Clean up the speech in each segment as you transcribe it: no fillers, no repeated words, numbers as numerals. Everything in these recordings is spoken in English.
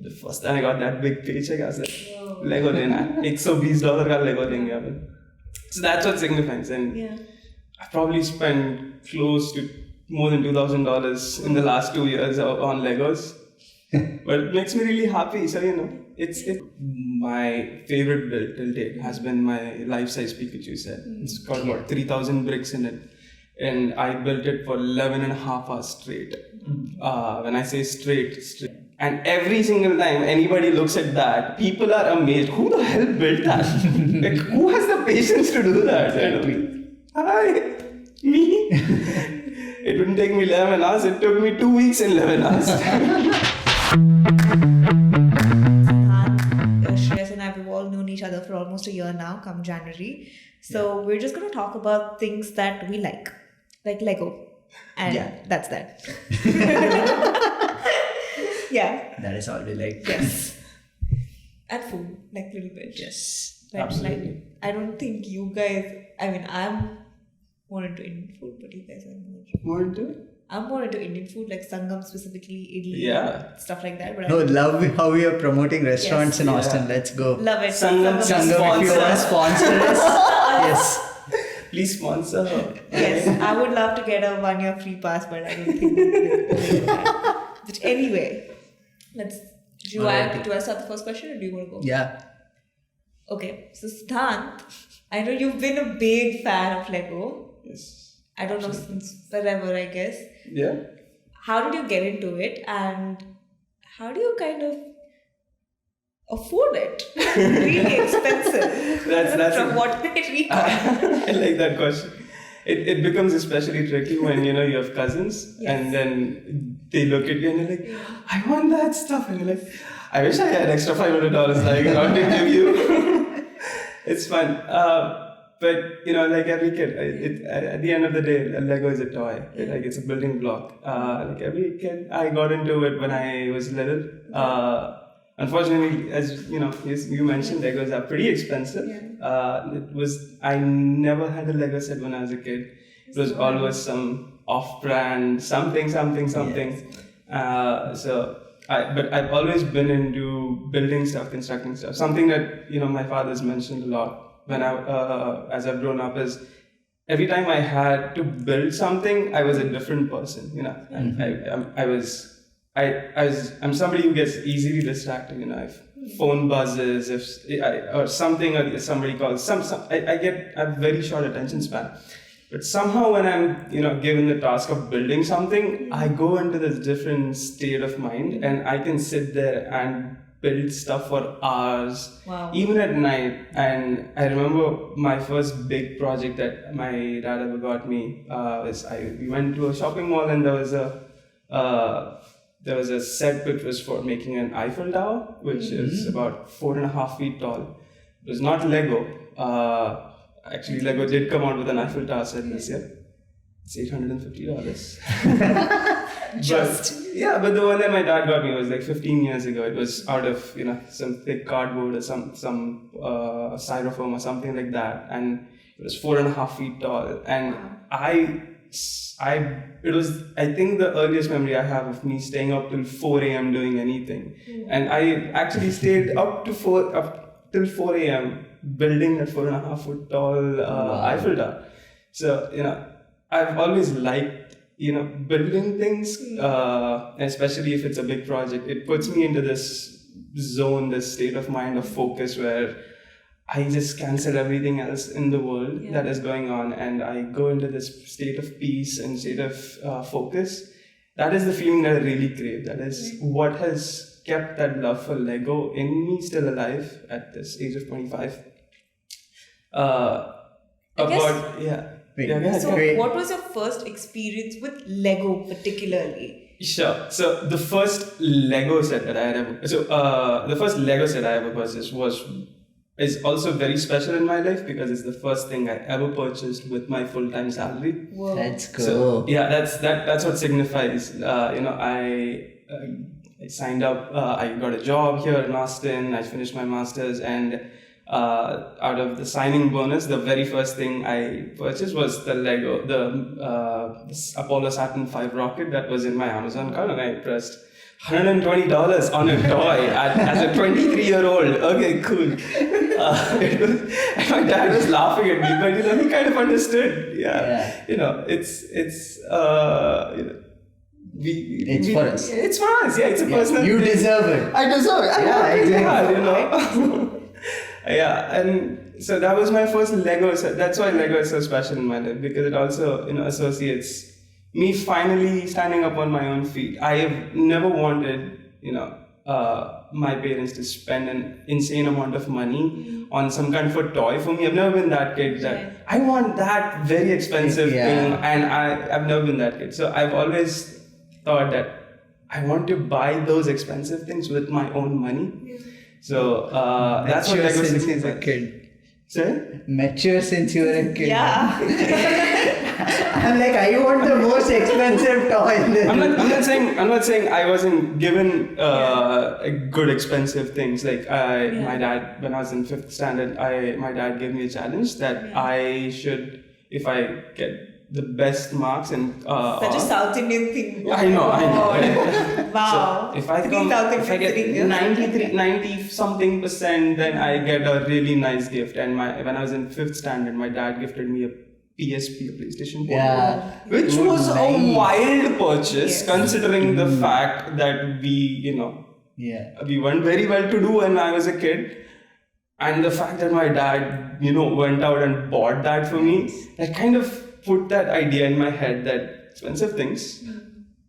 the first time I got that big paycheck, I was like, Lego dena, $120 ka Lego denge apan. So that's what signifies. And I probably spent close to more than $2,000 in the last 2 years on Legos. But it makes me really happy. So, it's my favorite build till date has been my life-size Pikachu set. It's got about 3,000 bricks in it. And I built it for 11 and a half hours straight. When I say straight. And every single time anybody looks at that, people are amazed. Who the hell built that? Like, who has the patience to do that? Hi, me. It wouldn't take me 11 hours. It took me 2 weeks and 11 hours. Shreyas and I have all known each other for almost a year now, come January. So we're just going to talk about things that we like Lego. And that's that. Yeah. That is all we like. Yes. And food, like a little bit. Yes. But Absolutely. I don't think you guys, I'm more into Indian food, but you guys are more into? I'm more into Indian food, like Sangam specifically, idli, stuff like that. But Love how we are promoting restaurants in Austin. Let's go. Love it. Sangam, if you want to sponsor us, yes. Please sponsor her. Yes, I would love to get a 1 year free pass, but I don't think they will. But anyway, do I start the first question or do you want to go? Yeah. Okay, so Siddhant, I know you've been a big fan of Lego. Yes. I don't know, since forever, I guess. Yeah. How did you get into it and how do you kind of afford it? Really expensive. That's from what I recall. I like that question. It becomes especially tricky when you have cousins and then they look at you and they're like, I want that stuff, and you're like, I wish I had extra $500 that I got to give you. It's fun. But like every kid, at the end of the day, Lego is a toy. Like it's a building block. Like every kid, I got into it when I was little. Unfortunately, as you mentioned, Legos are pretty expensive. I never had a Lego set when I was a kid. It was always some off-brand something. But I've always been into building stuff, constructing stuff. Something that my father's mentioned a lot when as I've grown up is every time I had to build something, I was a different person. I'm somebody who gets easily distracted. If phone buzzes, or something, or somebody calls, I have very short attention span. But somehow when I'm given the task of building something, I go into this different state of mind, and I can sit there and build stuff for hours, even at night. And I remember my first big project that my dad ever got me was we went to a shopping mall, and there was a set which was for making an Eiffel Tower, which is about 4.5 feet tall. It was not Lego. Actually, Lego did come out with an Eiffel Tower set this year. It's $850. But the one that my dad got me was like 15 years ago. It was out of some thick cardboard or some styrofoam or something like that, and it was 4.5 feet tall. And I think the earliest memory I have of me staying up till 4 a.m. doing anything, and I actually stayed up till 4 a.m. building that 4.5 foot tall Eiffel Tower. So I've always liked building things, especially if it's a big project. It puts me into this zone, this state of mind of focus where I just cancel everything else in the world that is going on, and I go into this state of peace and state of focus. That is the feeling that I really crave. That is what has kept that love for Lego in me still alive at this age of 25. What was your first experience with Lego particularly? Sure. So the first Lego set that I had ever purchased is also very special in my life because it's the first thing I ever purchased with my full-time salary. Whoa. Let's go. So, that's what signifies. I signed up. I got a job here in Austin. I finished my master's, and out of the signing bonus, the very first thing I purchased was the Lego, the Apollo Saturn V rocket that was in my Amazon cart, and I pressed $120 on a toy as a 23-year-old. Okay, cool. And my dad was laughing at me, but he kind of understood. Yeah. It's for us. It's for us. Yeah, it's a personal. You thing. deserve it. I deserve it. Exactly. Yeah, and so that was my first Lego. That's why Lego is so special in my life, because it also associates me finally standing up on my own feet. I have never wanted my parents to spend an insane amount of money on some kind of a toy for me. I've never been that kid that I want that very expensive thing, and I've never been that kid. So I've always thought that I want to buy those expensive things with my own money. So that's what Lego since is a kid. Sorry? Mature since you were a kid. Yeah. I'm like, I want the most expensive toy. I'm not saying I wasn't given good expensive things. Like my dad, when I was in 5th standard, my dad gave me a challenge that I should, if I get the best marks and such a South Indian thing. I know. Wow. So if I get 90 something percent, then I get a really nice gift. And when I was in 5th standard, my dad gifted me a PSP, a PlayStation 4, which was a wild purchase, considering the fact that we weren't very well to do when I was a kid. And the fact that my dad, went out and bought that for me, that kind of put that idea in my head that expensive things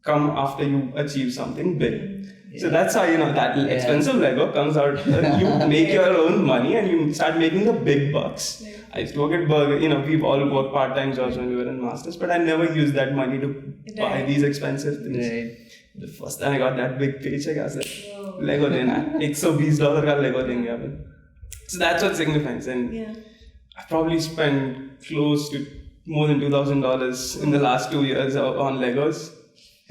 come after you achieve something big. So that's how, that expensive Lego comes out. You make your own money and you start making the big bucks. I used to work at Burger, we've all worked part-time jobs when we were in masters, but I never used that money to buy these expensive things. Right. The first time I got that big paycheck, I was like, Lego dena, $120 ka Lego denge apan. So that's what signifies. And I probably spent close to more than $2,000 in the last 2 years on Legos.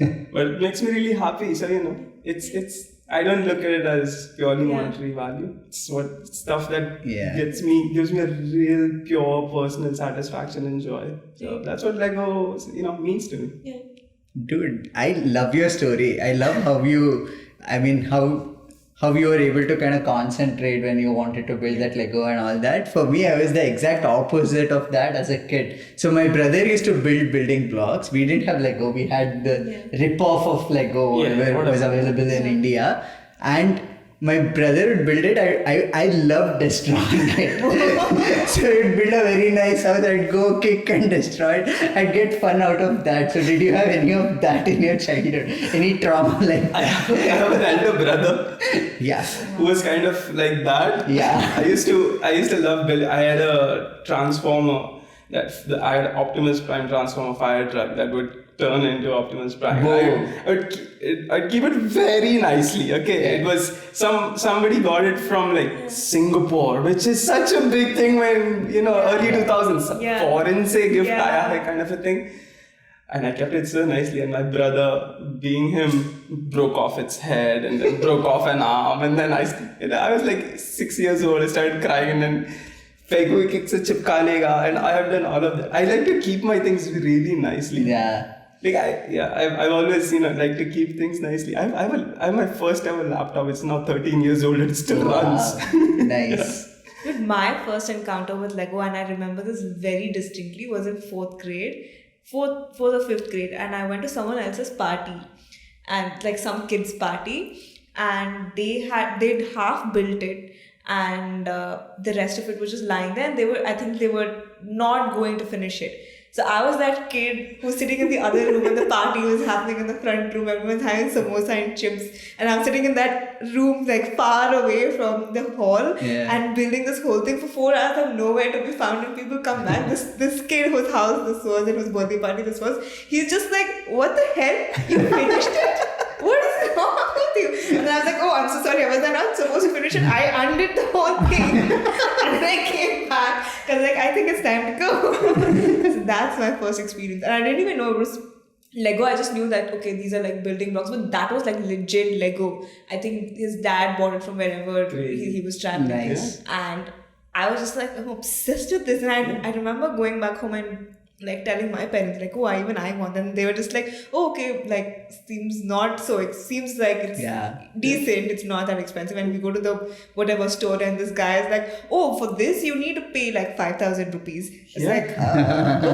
But it makes me really happy. So, it's I don't look at it as purely monetary value. It's stuff that gives me a real pure personal satisfaction and joy. So that's what Lego, means to me. Yeah. Dude, I love your story. I love how you were able to kind of concentrate when you wanted to build that Lego and all that. For me, I was the exact opposite of that as a kid. So my brother used to build building blocks. We didn't have Lego. We had the rip-off of Lego, whatever was available in India. And my brother would build it. I loved destroying it. So he'd build a very nice house. I'd go kick and destroy it. I'd get fun out of that. So did you have any of that in your childhood? Any trauma like that? I have an elder brother. Yeah. Who was kind of like that. Yeah. I used to love building. I had a transformer I had an Optimus Prime transformer fire truck that would turn into Optimus Prime. I'd keep it very nicely. Okay, it was somebody got it from like Singapore, which is such a big thing when early 2000s, foreign se gift aaya hai kind of a thing. And I kept it so nicely, and my brother, being him, broke off its head and then broke off an arm, and then I was like 6 years old. I started crying, and then Fegui kicks a chipka lega, and I have done all of that. I like to keep my things really nicely. Yeah. I've always like to keep things nicely. I have my first ever laptop. It's now 13 years old and it still runs. Nice. Dude, my first encounter with Lego, and I remember this very distinctly, was in 4th or 5th grade, and I went to someone else's party, and like some kids' party, and they'd half built it, and the rest of it was just lying there, and I think they were not going to finish it. So I was that kid who was sitting in the other room and the party was happening in the front room. Everyone's having samosa and chips. And I'm sitting in that room like far away from the hall and building this whole thing for 4 hours. I'm nowhere to be found, and people come back. This kid whose house this was and whose birthday party this was, he's just like, what the hell? You finished it? What is wrong with you? And I was like, oh, I'm so sorry. I was not supposed to finish it. I undid the whole thing. And then I came back because I think it's time to go. So that's my first experience. And I didn't even know it was Lego. I just knew that, okay, these are like building blocks. But that was like legit Lego. I think his dad bought it from wherever he was traveling. Nice. And I was just like, I'm obsessed with this. And I remember going back home and like telling my parents like, oh, even I want them. They were just like, oh, okay, like seems not so. It seems like it's decent. It's not that expensive. And we go to the whatever store, and this guy is like, oh, for this you need to pay like 5,000 rupees. It's like,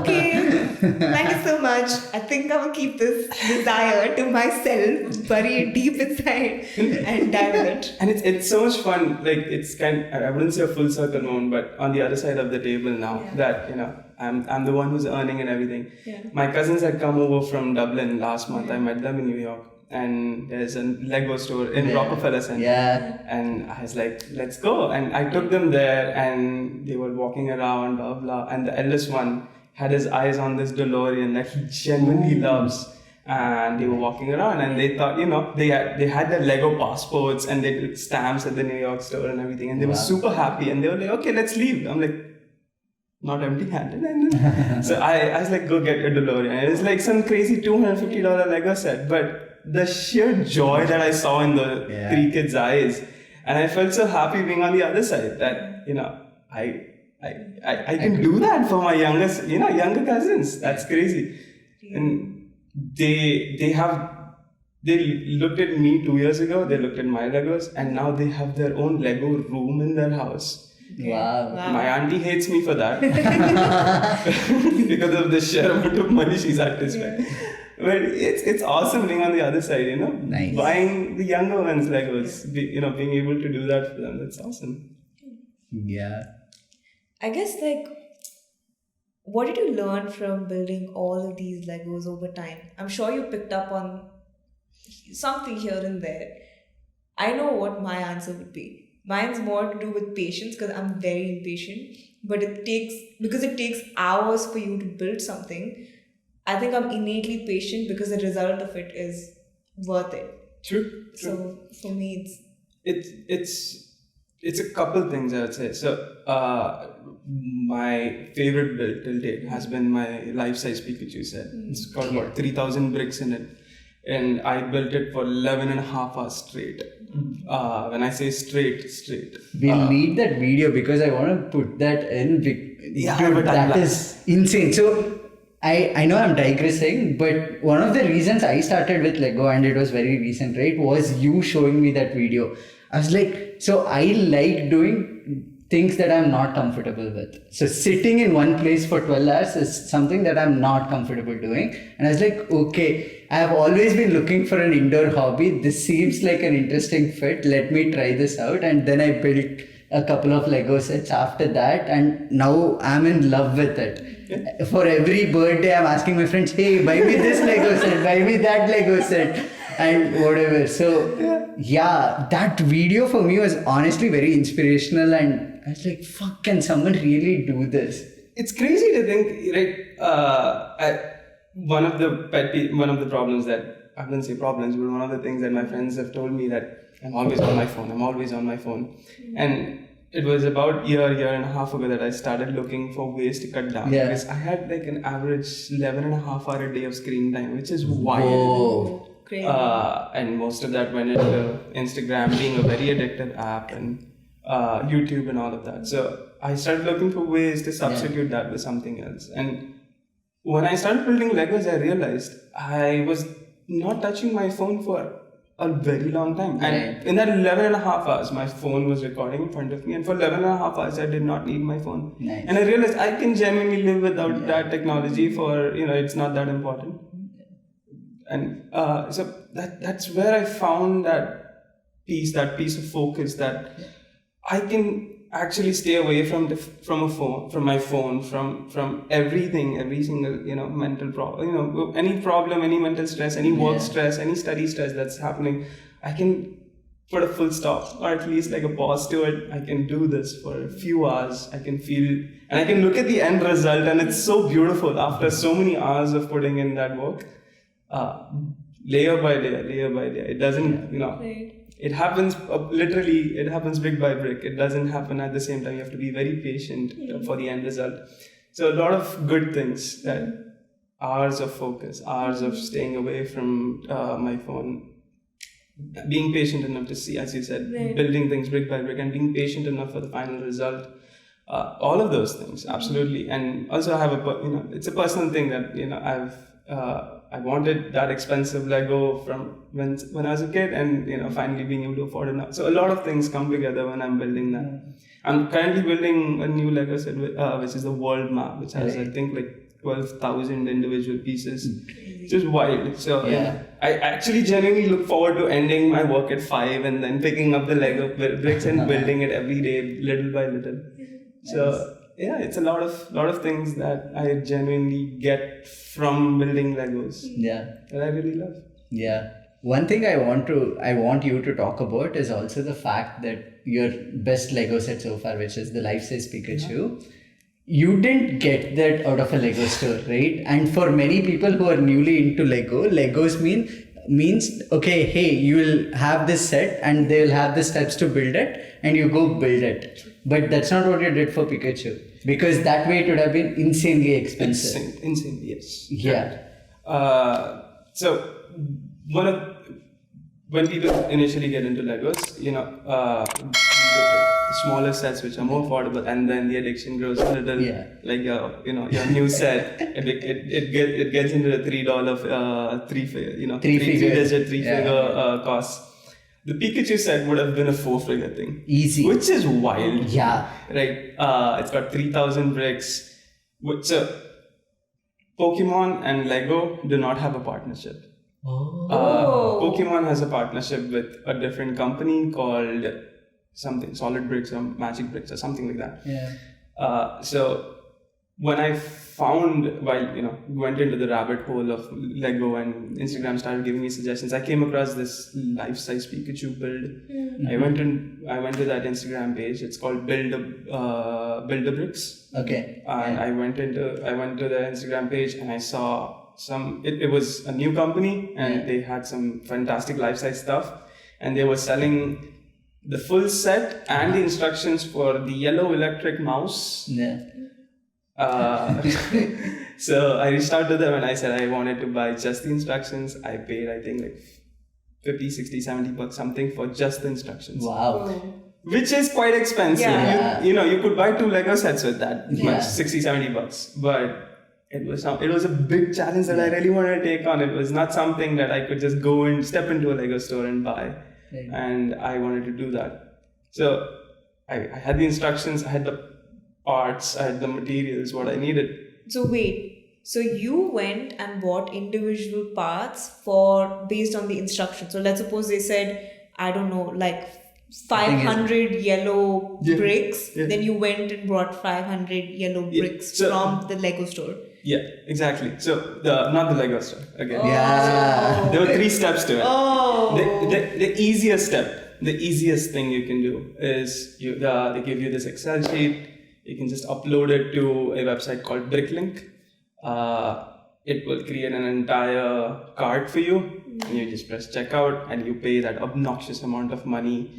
okay, thank you so much. I think I will keep this desire to myself, bury it deep inside, and die with it. And it's so much fun. Like it's I wouldn't say a full circle moment, but on the other side of the table now that I'm the one who's earning and everything. Yeah. My cousins had come over from Dublin last month. I met them in New York, and there's a Lego store in Rockefeller Center. Yeah. And I was like, let's go. And I took them there, and they were walking around, blah blah. And the eldest one had his eyes on this DeLorean that he genuinely loves. And they were walking around, and they thought, they had their Lego passports, and they did stamps at the New York store and everything, and they were super happy, and they were like, okay, let's leave. I'm like, not empty-handed. So I was like, go get your DeLorean. And it's like some crazy $250 Lego set, but the sheer joy that I saw in the three kids' eyes, and I felt so happy being on the other side that I can do that for my younger cousins. That's crazy. And they looked at me 2 years ago, they looked at my Legos, and now they have their own Lego room in their house. Wow. My auntie hates me for that because of the sheer amount of money she's had to spend. But it's awesome being on the other side, Nice. Buying the younger ones Legos, being able to do that for them. That's awesome. Yeah. I guess what did you learn from building all of these Legos over time? I'm sure you picked up on something here and there. I know what my answer would be. Mine's more to do with patience because I'm very impatient. But because it takes hours for you to build something, I think I'm innately patient because the result of it is worth it. True. So for me, it's a couple things I would say. So my favorite build till date has been my life-size Pikachu set. It's got about 3,000 bricks in it, and I built it for 11 and a half hours straight. When I say straight. We'll need that video because I want to put that in. But that is insane. So I know I'm digressing, but one of the reasons I started with Lego, and it was very recent, right, was you showing me that video. I was like, so I like doing things that I'm not comfortable with. So sitting in one place for 12 hours is something that I'm not comfortable doing. And I was like, okay, I have always been looking for an indoor hobby. This seems like an interesting fit. Let me try this out. And then I built a couple of Lego sets after that. And now I'm in love with it. For every birthday, I'm asking my friends, hey, buy me this Lego set, buy me that Lego set. And whatever. So yeah, that video for me was honestly very inspirational, and I was like, fuck, can someone really do this? It's crazy to think, right? One of the problems that, I wouldn't say problems, but one of the things that my friends have told me that I'm always on my phone. And it was about year and a half ago that I started looking for ways to cut down. Yeah. Because I had like an average 11 and a half hour a day of screen time, which is wild. Whoa. Crazy. And most of that went into Instagram being a very addictive app, and YouTube and all of that. So I started looking for ways to substitute that with something else. And when I started building Legos, I realized I was not touching my phone for a very long time. And in that 11 and a half hours, my phone was recording in front of me. And for 11 and a half hours, I did not need my phone. Nice. And I realized I can genuinely live without that technology for, it's not that important. And so that's where I found that piece of focus that I can actually stay away from my phone, from everything, every single mental problem, any problem, any mental stress, any work stress, any study stress that's happening. I can put a full stop, or at least like a pause to it. I can do this for a few hours. I can feel, and I can look at the end result, and it's so beautiful after so many hours of putting in that work. Layer by layer. It doesn't, it happens literally, it happens brick by brick. It doesn't happen at the same time. You have to be very patient for the end result. So a lot of good things, that hours of focus, hours of staying away from my phone, being patient enough to see, as you said, building things brick by brick, and being patient enough for the final result. all of those things, absolutely. And also I have it's a personal thing that, I wanted that expensive Lego from when I was a kid, and finally being able to afford it now. So a lot of things come together when I'm building that. I'm currently building a new Lego set, which is the world map, which has I think like 12,000 individual pieces. It's just wild. So I actually genuinely look forward to ending my work at 5 and then picking up the Lego bricks and building it every day, little by little. So it's a lot of things that I genuinely get from building Legos. That I really love. One thing I want you to talk about is also the fact that your best Lego set so far, which is the life-size Pikachu, you didn't get that out of a Lego store, right? And for many people who are newly into Legos means okay, hey, you will have this set and they will have the steps to build it and you go build it. But that's not what you did for Pikachu, because that way it would have been insanely expensive. Insane, yes. So when people initially get into Legos, the smaller sets which are more affordable, and then the addiction grows a little. Like your new set, it gets into the $3 three-figure cost. The Pikachu set would have been a 4-figure thing. Easy. Which is wild. Right. It's got 3,000 bricks. So Pokemon and Lego do not have a partnership. Pokemon has a partnership with a different company called something Solid Bricks or Magic Bricks or something like that. So when I found, went into the rabbit hole of Lego and Instagram started giving me suggestions, I came across this life-size Pikachu build. I went to that Instagram page. It's called Build a Bricks. Okay. And I went to the Instagram page and I saw it was a new company and they had some fantastic life-size stuff, and they were selling the full set and the instructions for the yellow electric mouse. So I reached out to them and I said I wanted to buy just the instructions. I paid I think like 50, 60, 70 bucks something for just the instructions. Wow. Which is quite expensive. You could buy 2 Lego sets with that much, 60, 70 bucks. But it was a big challenge that I really wanted to take on. It was not something that I could just go and step into a Lego store and buy. And I wanted to do that. So I had the instructions, I had the parts, I had the materials, what I needed. So wait, so you went and bought individual parts based on the instructions. So let's suppose they said, I don't know, like 500 yellow bricks. Then you went and brought 500 yellow bricks from the Lego store. Yeah, exactly. So not the Lego store again. Yeah. There were 3 steps to it. The easiest step, the easiest thing you can do is they give you this Excel sheet. You can just upload it to a website called Bricklink. It will create an entire cart for you, and you just press checkout and you pay that obnoxious amount of money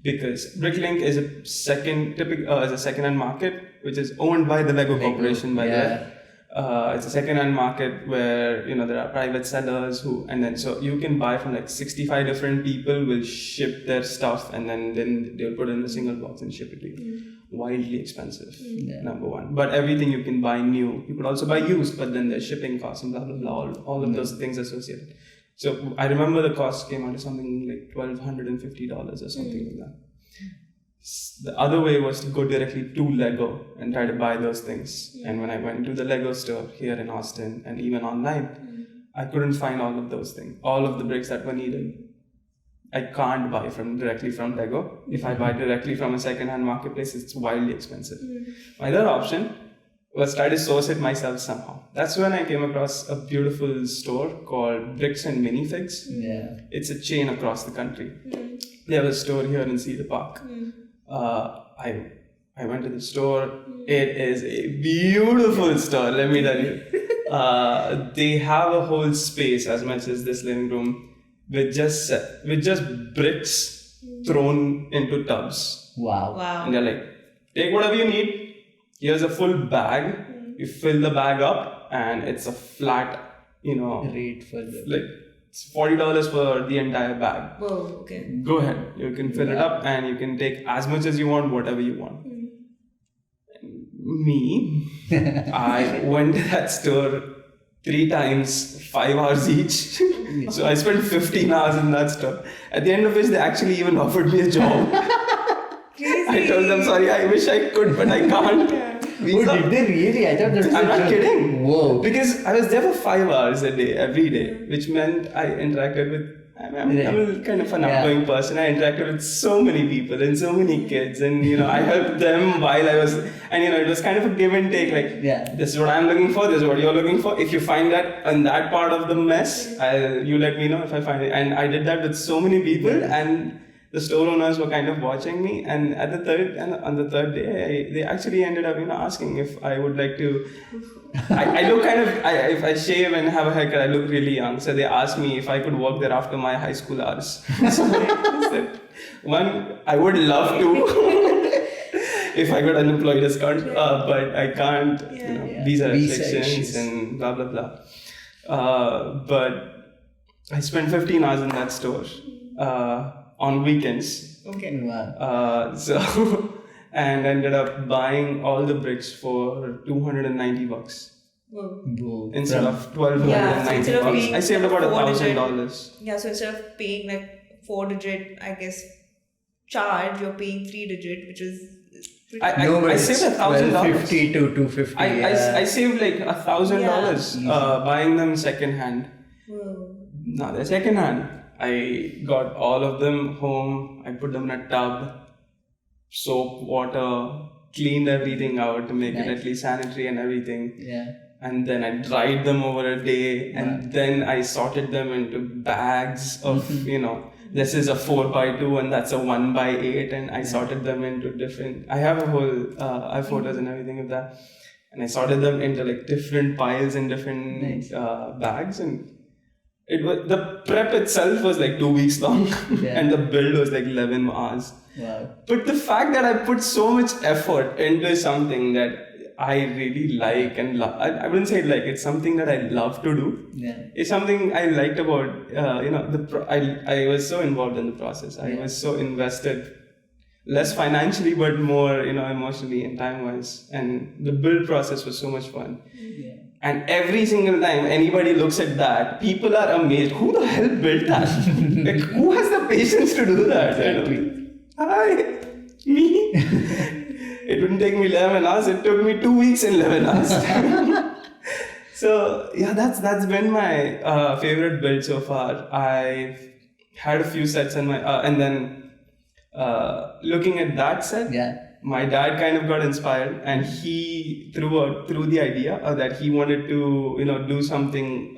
because Bricklink is a second-hand market which is owned by the Lego Corporation, by the way. It's a second-hand market where there are private sellers so you can buy from like 65 different people will ship their stuff and then they'll put it in a single box and ship it to you. Wildly expensive, number one. But everything you can buy new. You could also buy used, but then there's shipping costs and blah blah blah. All of those things associated. So I remember the cost came out to something like $1,250 or something like that. The other way was to go directly to Lego and try to buy those things. And when I went to the Lego store here in Austin and even online, I couldn't find all of those things, all of the bricks that were needed. I can't buy directly from Lego. If I buy directly from a second-hand marketplace, it's wildly expensive. My other option was try to source it myself somehow. That's when I came across a beautiful store called Bricks and Minifigs. It's a chain across the country. They have a store here in Cedar Park. I went to the store. It is a beautiful store, let me tell you. They have a whole space as much as this living room with just bricks thrown into tubs. Wow. And they're like, take whatever you need. Here's a full bag. You fill the bag up and it's a flat, rate for it's $40 for the entire bag. Whoa, okay. Go ahead. You can fill it up and you can take as much as you want, whatever you want. Me, I went to that store 3 times, 5 hours each. So I spent 15 hours in that store. At the end of which, they actually even offered me a job. I told them, sorry, I wish I could, but I can't. Oh, did they really? I thought that was I'm not kidding. Whoa. Because I was there for 5 hours a day, every day, which meant I interacted with. I'm kind of an outgoing person. I interacted with so many people and so many kids, and I helped them while I was, and it was kind of a give and take. Like, this is what I'm looking for, this is what you're looking for. If you find that in that part of the mess, you let me know if I find it. And I did that with so many people, and the store owners were kind of watching me. And on the third day, they actually ended up, asking if I would like to. I look kind of, if I shave and have a haircut, I look really young. So they asked me if I could work there after my high school hours. So I said, one, I would love to if I got unemployed discount, but I can't, visa restrictions and blah, blah, blah. But I spent 15 hours in that store on weekends. Okay. Wow. And ended up buying all the bricks for $290 instead of $1,290. I saved about $1,000. Yeah, so instead of paying like 4-digit, I guess, charge, you're paying 3-digit, which is. I saved $1,000. $1,250 to $250. I saved like $1,000 buying them second hand. Whoa. No, they're second hand. I got all of them home. I put them in a tub. Soap, water, cleaned everything out to make it at least sanitary and everything. Yeah. And then I dried them over a day, and then I sorted them into bags of, this is a 4x2 and that's a 1x8, and I sorted them into different. I have a whole, I have photos and everything of that, and I sorted them into like different piles and different bags, and the prep itself was like 2 weeks long, and the build was like 11 hours. Wow. But the fact that I put so much effort into something that I really like and love, I wouldn't say like, it's something that I love to do. Yeah. It's something I liked about, I was so involved in the process. I was so invested, less financially, but more, emotionally and time-wise. And the build process was so much fun. Yeah. And every single time anybody looks at that, people are amazed. Who the hell built that? Like, who has the patience to do that? Exactly. Hi, me. It wouldn't take me 11 hours. It took me 2 weeks and 11 hours. So yeah, that's been my favorite build so far. I've had a few sets in my and then looking at that set. Yeah. My dad kind of got inspired, and he threw the idea that he wanted to do something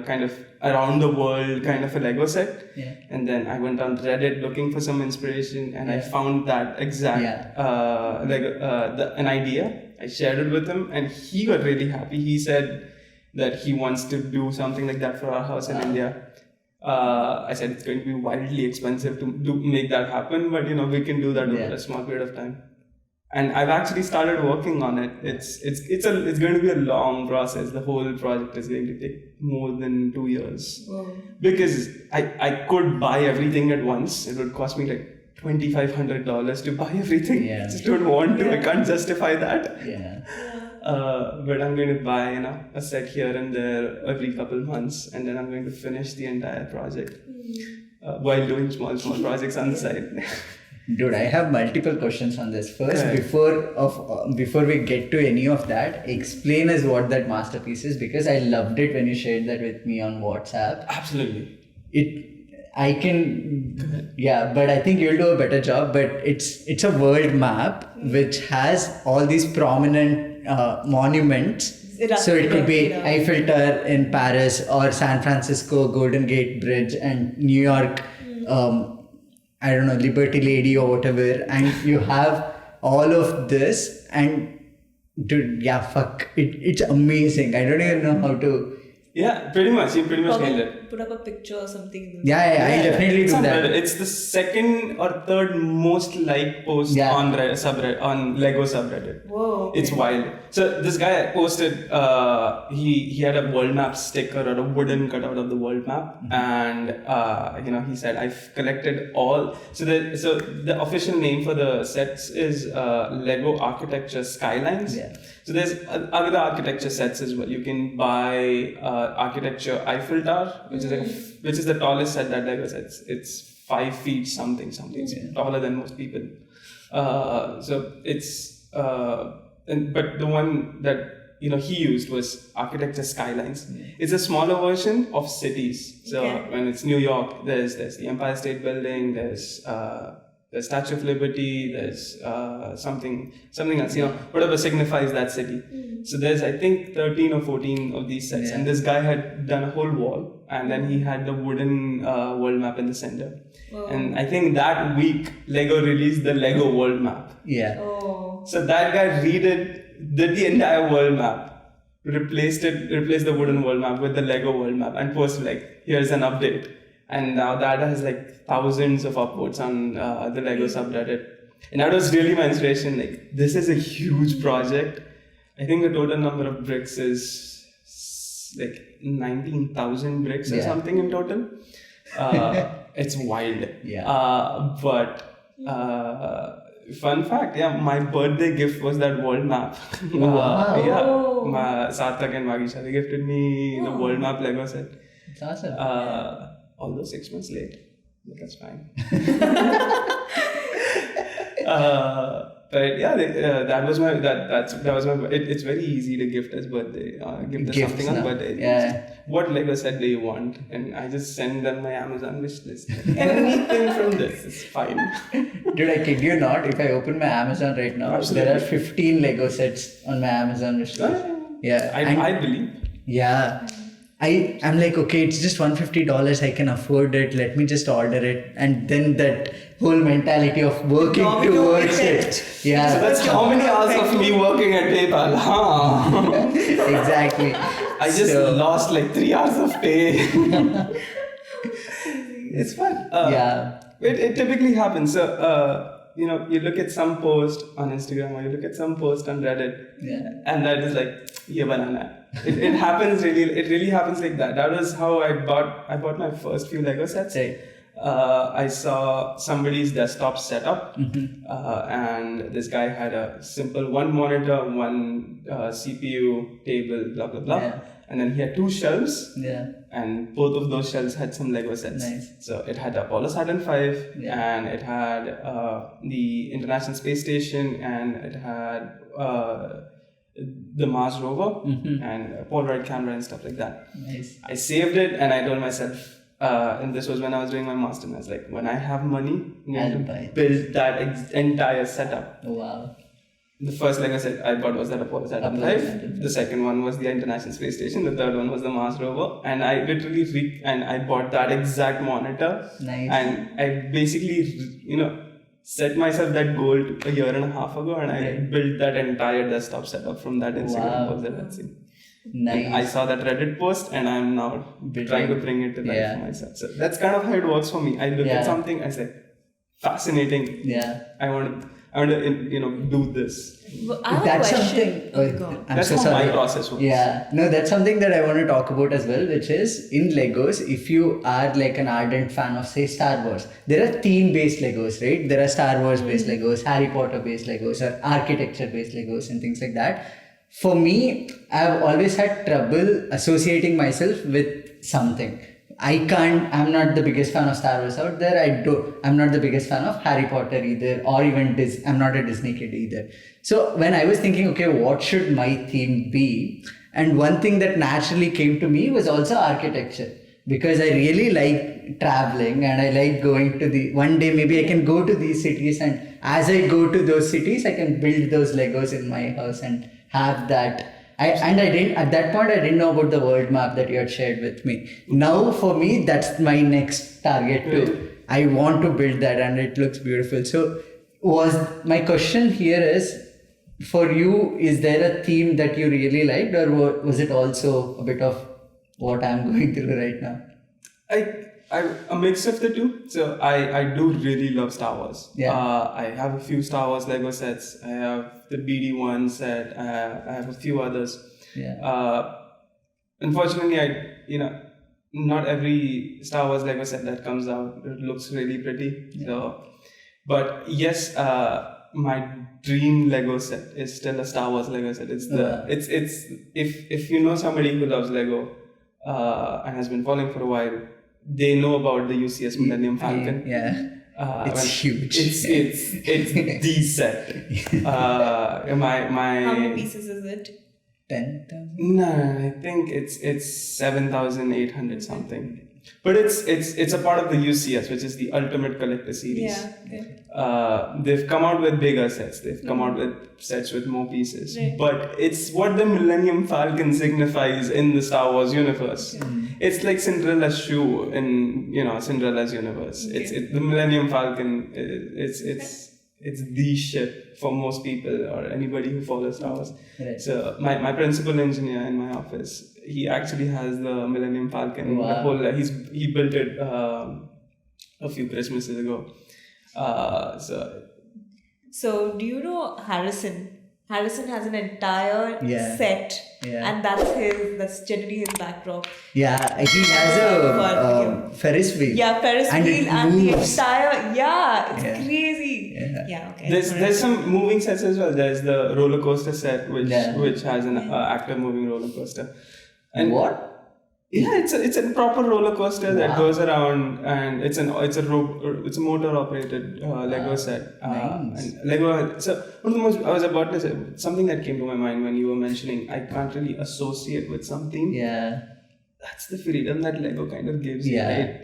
kind of around the world kind of a Lego set. Yeah. And then I went on Reddit looking for some inspiration, and I found that exact an idea. I shared it with him, and he got really happy. He said that he wants to do something like that for our house in India. I said it's going to be wildly expensive to make that happen, but we can do that over a small period of time. And I've actually started working on it. It's going to be a long process. The whole project is going to take more than 2 years. Whoa. Because I could buy everything at once. It would cost me like $2,500 to buy everything. Yeah. I just don't want to. I can't justify that. Yeah. But I'm going to buy a set here and there every couple months, and then I'm going to finish the entire project while doing small projects on the side. Dude, I have multiple questions on this. First, before we get to any of that, explain us what that masterpiece is, because I loved it when you shared that with me on WhatsApp. Absolutely. But I think you'll do a better job. But it's a world map which has all these prominent monuments. So it could be Eiffel Tower in Paris, or San Francisco Golden Gate Bridge, and New York, I don't know, Liberty Lady or whatever. And you have all of this, and dude, it's amazing. I don't even know how to Yeah, pretty much. You pretty much nailed it. Put up a picture or something. I definitely It's do on that. Reddit. It's the second or third most liked post on Reddit, subreddit, on Lego subreddit. Whoa. Okay. It's wild. So this guy posted, he had a world map sticker or a wooden cutout of the world map, and he said, I've collected all. So the official name for the sets is Lego Architecture Skylines. Yeah. So there's other architecture sets as well. You can buy Architecture Eiffel Tower, which is the tallest set that Lego sets. It's 5 feet something. It's taller than most people. So it's but the one that he used was Architecture Skylines. It's a smaller version of cities. So when it's New York, there's the Empire State Building, there's the Statue of Liberty, there's something else, whatever signifies that city. So there's, I think, 13 or 14 of these sets. And this guy had done a whole wall, and then he had the wooden world map in the center. Oh. And I think that week, Lego released the Lego world map. Yeah. Oh. So that guy did the entire world map, replaced the wooden world map with the Lego world map, and posted like, here's an update. And now that has like thousands of upvotes on the Lego subreddit. And that was really my inspiration. Like, this is a huge project. I think the total number of bricks is like 19,000 bricks or something in total. It's wild. Yeah. But fun fact, my birthday gift was that world map. Wow. My Sarthak and Magisha, they gifted me the world map Lego set. It's awesome. Although 6 months late, but that's fine. But yeah, that was my. It's very easy to gift as birthday. Gift us something on birthday. Yeah. What Lego set do you want? And I just send them my Amazon wish list. Anything from this is fine. Dude, I kid you not. If I open my Amazon right now, there are 15 Lego sets on my Amazon wish list. Yeah. I believe. Yeah. I'm like, okay, it's just $150. I can afford it. Let me just order it. And then that whole mentality of working towards it. Yeah. So that's how many hours of me working at PayPal. Huh? Exactly. I just lost like 3 hours of pay. It's fun. It typically happens. So, you look at some post on Instagram or you look at some post on Reddit, and that is like, ye banana. It happens really. It really happens like that. That was how I bought my first few Lego sets. Right. I saw somebody's desktop setup, and this guy had a simple one monitor, one CPU table, blah blah blah, and then he had 2 shelves. Yeah. And both of those shelves had some Lego sets. Nice. So it had Apollo Saturn V, and it had the International Space Station, and it had the Mars rover, and a Polaroid camera and stuff like that. Nice. I saved it, and I told myself, and this was when I was doing my master's, I was like, when I have money, I'm going to build that entire setup. Oh, wow. The first Lego set I bought was that Apollo Saturn V. The second one was the International Space Station. The third one was the Mars rover. And I literally I bought that exact monitor. Nice. And I basically, set myself that goal a year and a half ago, and I built that entire desktop setup from that Instagram post that I'd seen. Nice. And I saw that Reddit post, and I'm now trying to bring it to life for myself. So that's kind of how it works for me. I look at something, I say, fascinating. Yeah. I want to, do this. Well, I have a question. That's how my process works. Yeah. No, that's something that I want to talk about as well, which is in Legos, if you are like an ardent fan of, say, Star Wars, there are theme-based Legos, right? There are Star Wars-based Legos, Harry Potter-based Legos, or architecture-based Legos and things like that. For me, I've always had trouble associating myself with something. I'm not the biggest fan of Star Wars out there. I'm not the biggest fan of Harry Potter either, or even I'm not a Disney kid either. So when I was thinking, okay, what should my theme be? And one thing that naturally came to me was also architecture, because I really like traveling and I like going to one day maybe I can go to these cities, and as I go to those cities, I can build those Legos in my house and have that. At that point, I didn't know about the world map that you had shared with me. Now, for me, that's my next target too. I want to build that, and it looks beautiful. So, my question here is, for you, is there a theme that you really liked, or was it also a bit of what I'm going through right now. A mix of the two. So I do really love Star Wars. Yeah. I have a few Star Wars Lego sets. I have the BD1 set. I have a few others. Yeah. Unfortunately, not every Star Wars Lego set that comes out it looks really pretty. Yeah. So, but yes, my dream Lego set is still a Star Wars Lego set. It's if you know somebody who loves Lego and has been following for a while, they know about the UCS Millennium Falcon. Yeah. It's huge. It's the set. How My many pieces is it? 10,000? No, I think it's 7,800 something. But it's a part of the UCS, which is the Ultimate Collector Series. Yeah. Okay. They've come out with bigger sets. They've come out with sets with more pieces. Right. But it's what the Millennium Falcon signifies in the Star Wars universe. It's like Cinderella's shoe in Cinderella's universe. Okay. It's the Millennium Falcon. It's the ship for most people or anybody who follows Star Wars. Right. So my principal engineer in my office, he actually has the Millennium Falcon. Wow. The whole he built it a few Christmases ago. So do you know Harrison? Harrison has an entire Yeah. set, Yeah. and that's generally his backdrop. Yeah, he has a Ferris wheel. Yeah, Ferris And wheel it and the moves. entire it's Yeah. crazy. Yeah. Okay. There's some moving sets as well. There's the roller coaster set, which has an active moving roller coaster. And What? Yeah, it's a proper roller coaster that Wow. goes around, and it's a motor operated Lego set. Nice. And Lego. So one of the most I was about to say something that came to my mind when you were mentioning I can't really associate with something. Yeah. That's the freedom that Lego kind of gives you. Yeah. Right?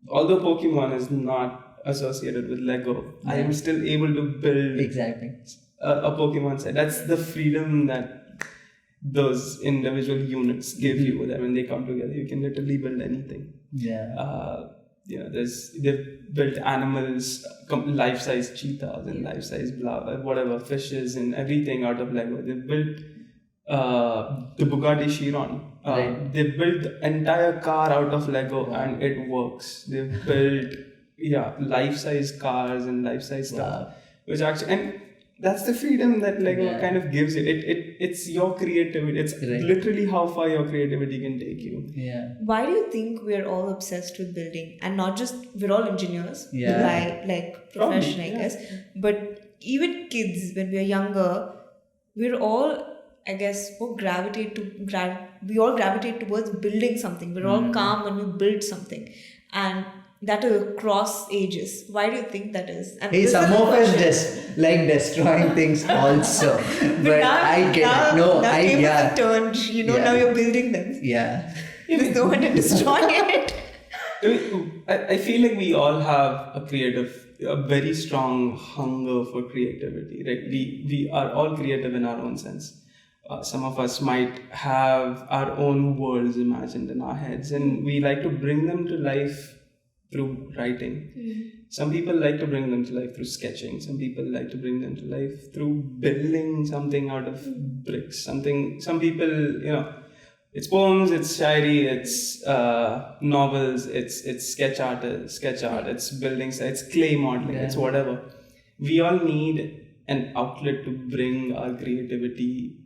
Although Pokemon is not associated with Lego, I am still able to build Exactly. a Pokemon set. That's the freedom that those individual units give you. That when they come together, you can literally build anything. Yeah. They've built animals, life-size cheetahs and life-size whatever fishes and everything out of Lego. They've built the Bugatti Chiron. Right. They built the entire car out of Lego and it works. They've built life-size cars and life-size stuff, which actually and that's the freedom that Lego kind of gives you. It's your creativity. It's literally how far your creativity can take you. Yeah. Why do you think we're all obsessed with building? And not just, we're all engineers, like profession, I guess. But even kids, when we're younger, we're all, I guess, we all gravitate towards building something. We're all calm when we build something. And that is across ages. Why do you think that is? And Hey, this some is the of us question. just like destroying things also. But now, I get it. No, now tables are turned. Yeah. Now you're building them. Yeah. There's no one to destroy it. I feel like we all have a very strong hunger for creativity. Right? We are all creative in our own sense. Some of us might have our own worlds imagined in our heads, and we like to bring them to life through writing. Some people like to bring them to life through sketching. Some people like to bring them to life through building something out of bricks. Some people, it's poems, it's shairi, it's novels, it's sketch art, it's building, it's clay modeling, it's whatever. We all need an outlet to bring our creativity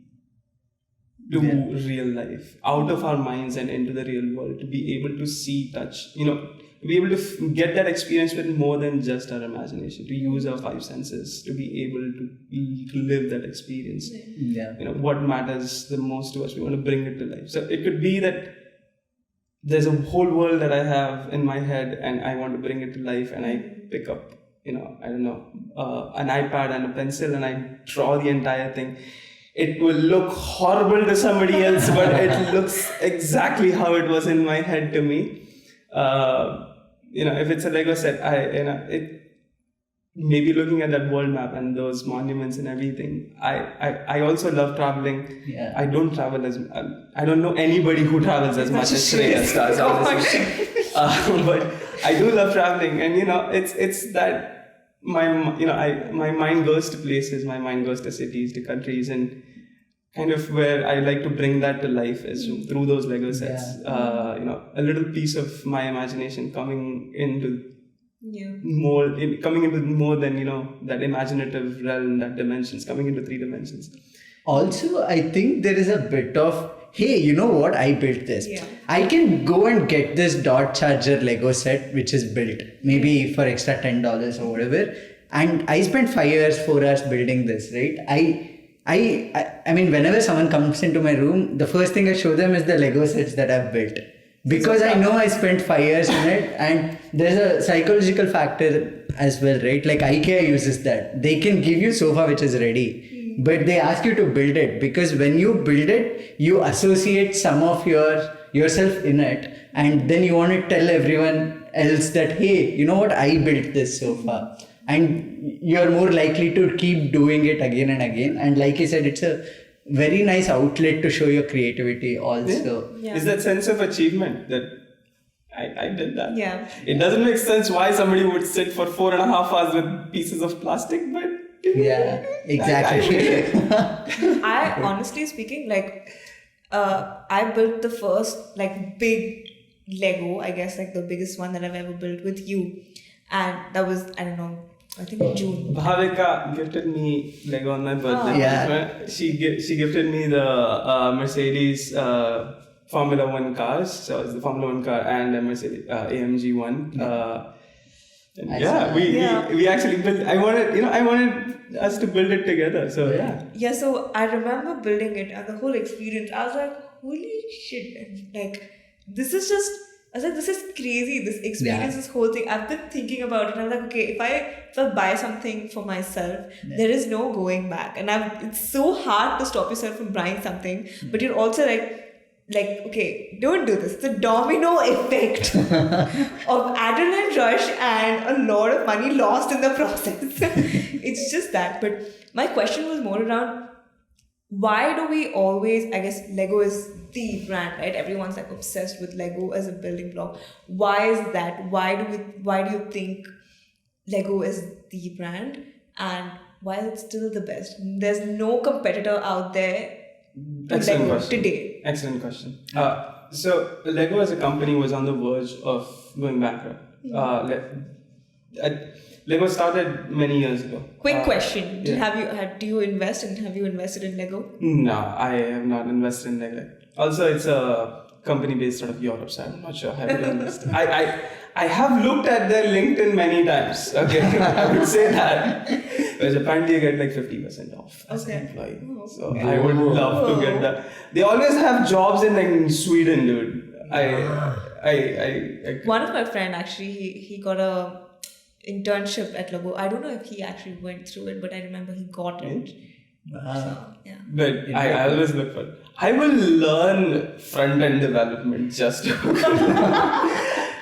to real life, out of our minds and into the real world, to be able to see, touch, to be able to get that experience with more than just our imagination, to use our five senses, to be able to live that experience. Yeah. What matters the most to us, we want to bring it to life. So it could be that there's a whole world that I have in my head and I want to bring it to life, and I pick up, an iPad and a pencil and I draw the entire thing. It will look horrible to somebody else, but it looks exactly how it was in my head to me. If it's a Lego set, maybe looking at that world map and those monuments and everything. I also love traveling. Yeah. I don't travel I don't know anybody who travels as much as Shreyas does, honestly. But I do love traveling, and it's that my mind goes to places, my mind goes to cities, to countries, and kind of where I like to bring that to life is through those Lego sets. A little piece of my imagination coming into coming into more than that imaginative realm, that dimensions, coming into 3 dimensions. Also, I think there is a bit of, hey, you know what? I built this. Yeah. I can go and get this dot charger Lego set which is built, maybe for extra $10 or whatever. And I spent 4 hours building this, right? I mean, whenever someone comes into my room, the first thing I show them is the Lego sets that I've built. Because I know I spent 5 years in it, and there's a psychological factor as well, right? Like IKEA uses that. They can give you sofa which is ready, but they ask you to build it, because when you build it, you associate some of yourself in it, and then you want to tell everyone else that, hey, you know what? I built this sofa. And you're more likely to keep doing it again and again. And like I said, it's a very nice outlet to show your creativity also. Yeah. Is that sense of achievement that I did that? Yeah. It doesn't make sense why somebody would sit for 4.5 hours with pieces of plastic, but Yeah, exactly. I honestly speaking, I built the first big Lego, I guess the biggest one that I've ever built with you. And that was, I don't know, I think in June. Bhavika gifted me Lego on my birthday. Yeah. She gifted me the Mercedes Formula 1 cars. So it's the Formula 1 car and the Mercedes AMG one. We actually built. I wanted us to build it together. So yeah. Yeah, so I remember building it and the whole experience. I was like, holy shit! This is just. I was like, this is crazy, this experience, this whole thing. I've been thinking about it and I'm like, okay, if I buy something for myself, there is no going back. And it's so hard to stop yourself from buying something, but you're also okay, don't do this. It's a domino effect of adrenaline rush and a lot of money lost in the process. It's just that. But my question was more around, why do we always, I guess Lego is the brand, right? Everyone's obsessed with Lego as a building block. Why is that? Why do you think Lego is the brand? And why is it still the best? There's no competitor out there to Lego today. Excellent question. So Lego as a company was on the verge of going bankrupt. Lego started many years ago. Quick question: Do you invest and have you invested in Lego? No, I have not invested in Lego. Also, it's a company based out of Europe, so I'm not sure how to invest. I have looked at their LinkedIn many times. Okay, I would say that. Because apparently you get 50% off as an employee. So I would love to get that. They always have jobs in Sweden, dude. One of my friend actually, he got a internship at Lego. I don't know if he actually went through it, but I remember he got it. So, yeah. But I always look for it. I will learn front-end development just to...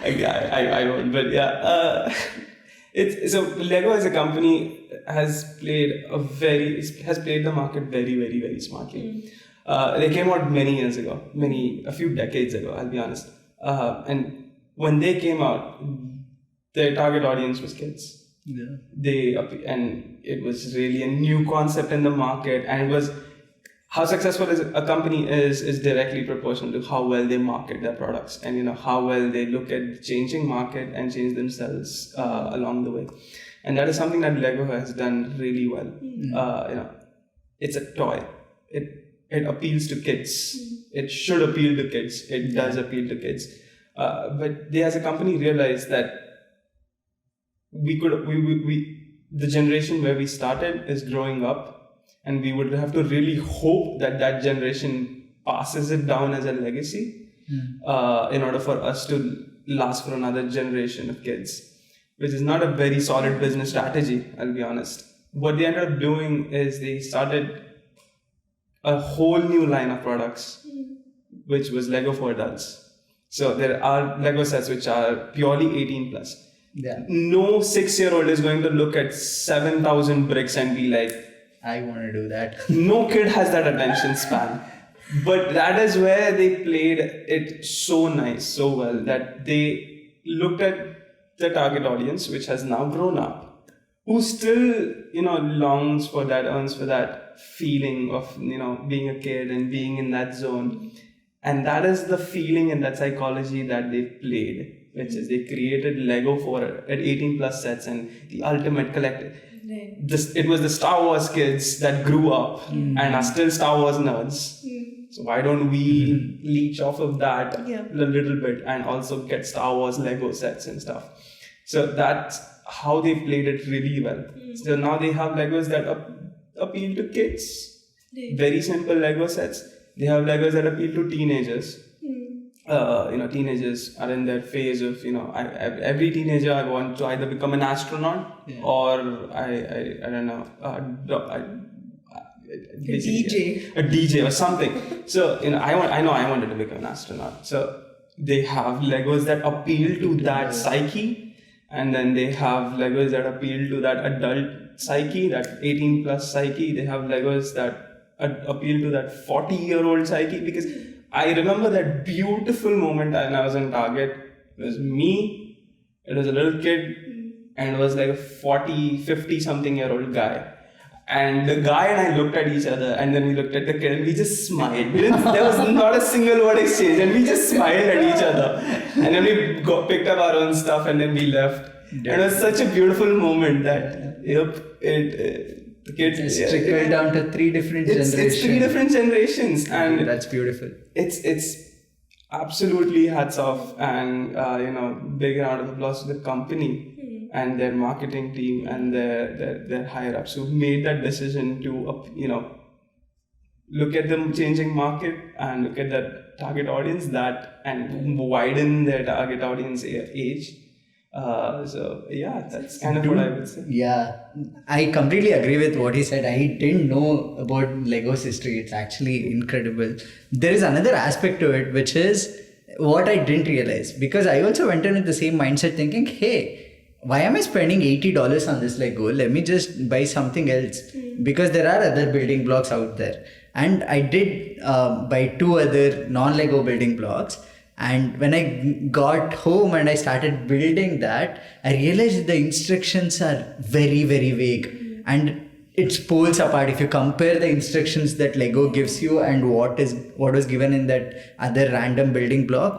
I won't, but yeah. So Lego as a company has played the market very, very, very smartly. They came out many years ago, a few decades ago, I'll be honest. And when they came out, their target audience was kids. Yeah. And it was really a new concept in the market, and it was how successful a company is directly proportional to how well they market their products, and how well they look at the changing market and change themselves along the way. And that is something that Lego has done really well. It's a toy. It appeals to kids. It should appeal to kids. It does appeal to kids. But they as a company realized that the generation where we started is growing up, and we would have to really hope that generation passes it down as a legacy in order for us to last for another generation of kids, which is not a very solid business strategy, I'll be honest. What they ended up doing is they started a whole new line of products, which was Lego for adults. So there are Lego sets which are purely 18 plus. Yeah. No 6-year-old is going to look at 7,000 bricks and be like, I want to do that. No kid has that attention span. But that is where they played it so nice, so well, that they looked at the target audience, which has now grown up, who still, longs for that, earns for that feeling of, being a kid and being in that zone. And that is the feeling and that psychology that they played, which is they created Lego at 18 plus sets and the ultimate collective. Right. It was the Star Wars kids that grew up and are still Star Wars nerds. So why don't we leech off of that a little bit and also get Star Wars Lego sets and stuff. So that's how they played it really well. So now they have Legos that appeal to kids. Very simple Lego sets. They have Legos that appeal to teenagers. Teenagers are in their phase of, every teenager I want to either become an astronaut or I don't know, a DJ or something. So, I wanted to become an astronaut. So they have Legos that appeal to that psyche, and then they have Legos that appeal to that adult psyche, that 18 plus psyche. They have Legos that appeal to that 40-year-old psyche, because I remember that beautiful moment when I was in Target. It was me, it was a little kid, and it was like a 50 something year old guy. And the guy and I looked at each other, and then we looked at the kid and we just smiled. There was not a single word exchange, and we just smiled at each other. And then we picked up our own stuff and then we left. And it was such a beautiful moment that, the kids trickled down to three different generations. It's three different generations, and that's beautiful. It's absolutely hats off, and big round of applause to the company and their marketing team and their higher ups who made that decision to look at the changing market and look at that target audience and widen their target audience age. That's kind of what I would say. Yeah, I completely agree with what he said. I didn't know about Lego's history. It's actually incredible. There is another aspect to it, which is what I didn't realize, because I also went in with the same mindset thinking, hey, why am I spending $80 on this Lego? Let me just buy something else, because there are other building blocks out there. And I did buy 2 other non-Lego building blocks. And when I got home and I started building that, I realized the instructions are very, very vague. And it pulls apart. If you compare the instructions that Lego gives you and what was given in that other random building block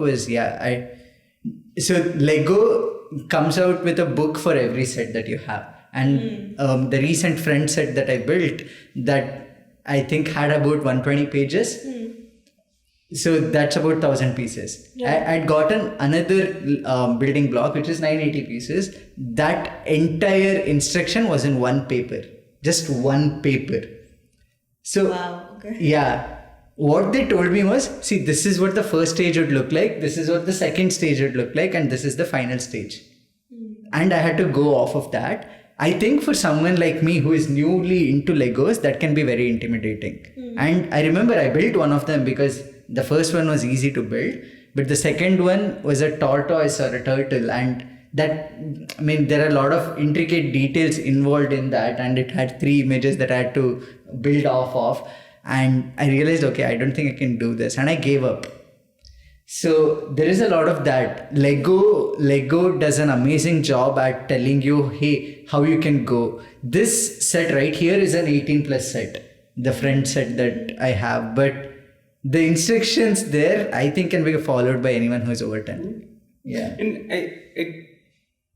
so Lego comes out with a book for every set that you have. And the recent friend set that I built, that I think had about 120 pages. So that's about 1,000 pieces. Yeah. I'd gotten another building block, which is 980 pieces. That entire instruction was in one paper. Just one paper. So, wow, okay. Yeah. What they told me was, see, this is what the first stage would look like. This is what the second stage would look like. And this is the final stage. And I had to go off of that. I think for someone like me who is newly into Legos, that can be very intimidating. And I remember I built one of them because the first one was easy to build, but the second one was a tortoise or a turtle, and there are a lot of intricate details involved in that, and it had 3 images that I had to build off of, and I realized, okay, I don't think I can do this, and I gave up. So there is a lot of that. Lego does an amazing job at telling you, hey, how you can go. This set right here is an 18 plus set, the front set that I have, but the instructions there, I think, can be followed by anyone who is over 10. Yeah. And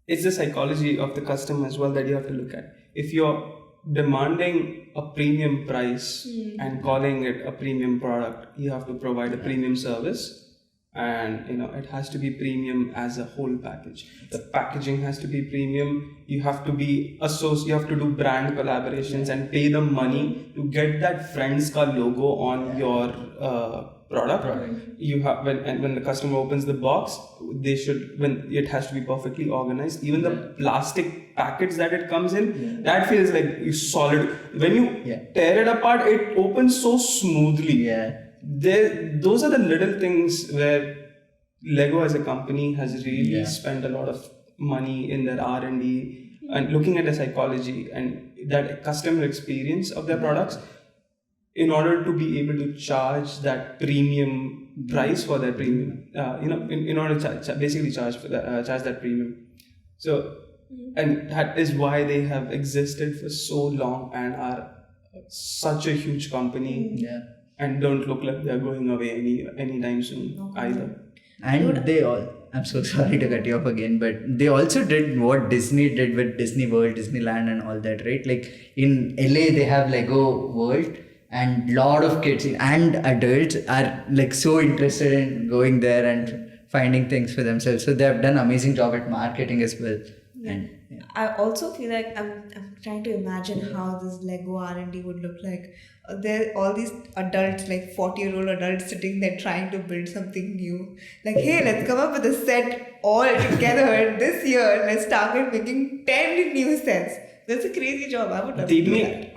it's the psychology of the customer as well that you have to look at. If you're demanding a premium price and calling it a premium product, you have to provide a premium service. And it has to be premium as a whole package. The packaging has to be premium. You have to be you have to do brand collaborations and pay them money to get that Friends Ka logo on your product. You have when the customer opens the box, it has to be perfectly organized. Even the plastic packets that it comes in, that feels like solid. When you tear it apart, it opens so smoothly. Yeah. Those are the little things where Lego as a company has really spent a lot of money in their R&D and looking at the psychology and that customer experience of their products in order to be able to charge that premium price for their premium, in order to basically charge that premium. So and that is why they have existed for so long and are such a huge company. Yeah. And don't look like they're going away anytime soon either. And they all, I'm so sorry to cut you off again, but they also did what Disney did with Disney World, Disneyland and all that, right? Like in LA, they have Lego World, and lot of kids and adults are like so interested in going there and finding things for themselves. So they have done amazing job at marketing as well. And I also feel like I'm trying to imagine how this Lego R&D would look like. There are all these adults, like 40-year-old adults sitting there trying to build something new. Like, hey, let's come up with a set all together this year. Let's target making 10 new sets. That's a crazy job. I would love They to do make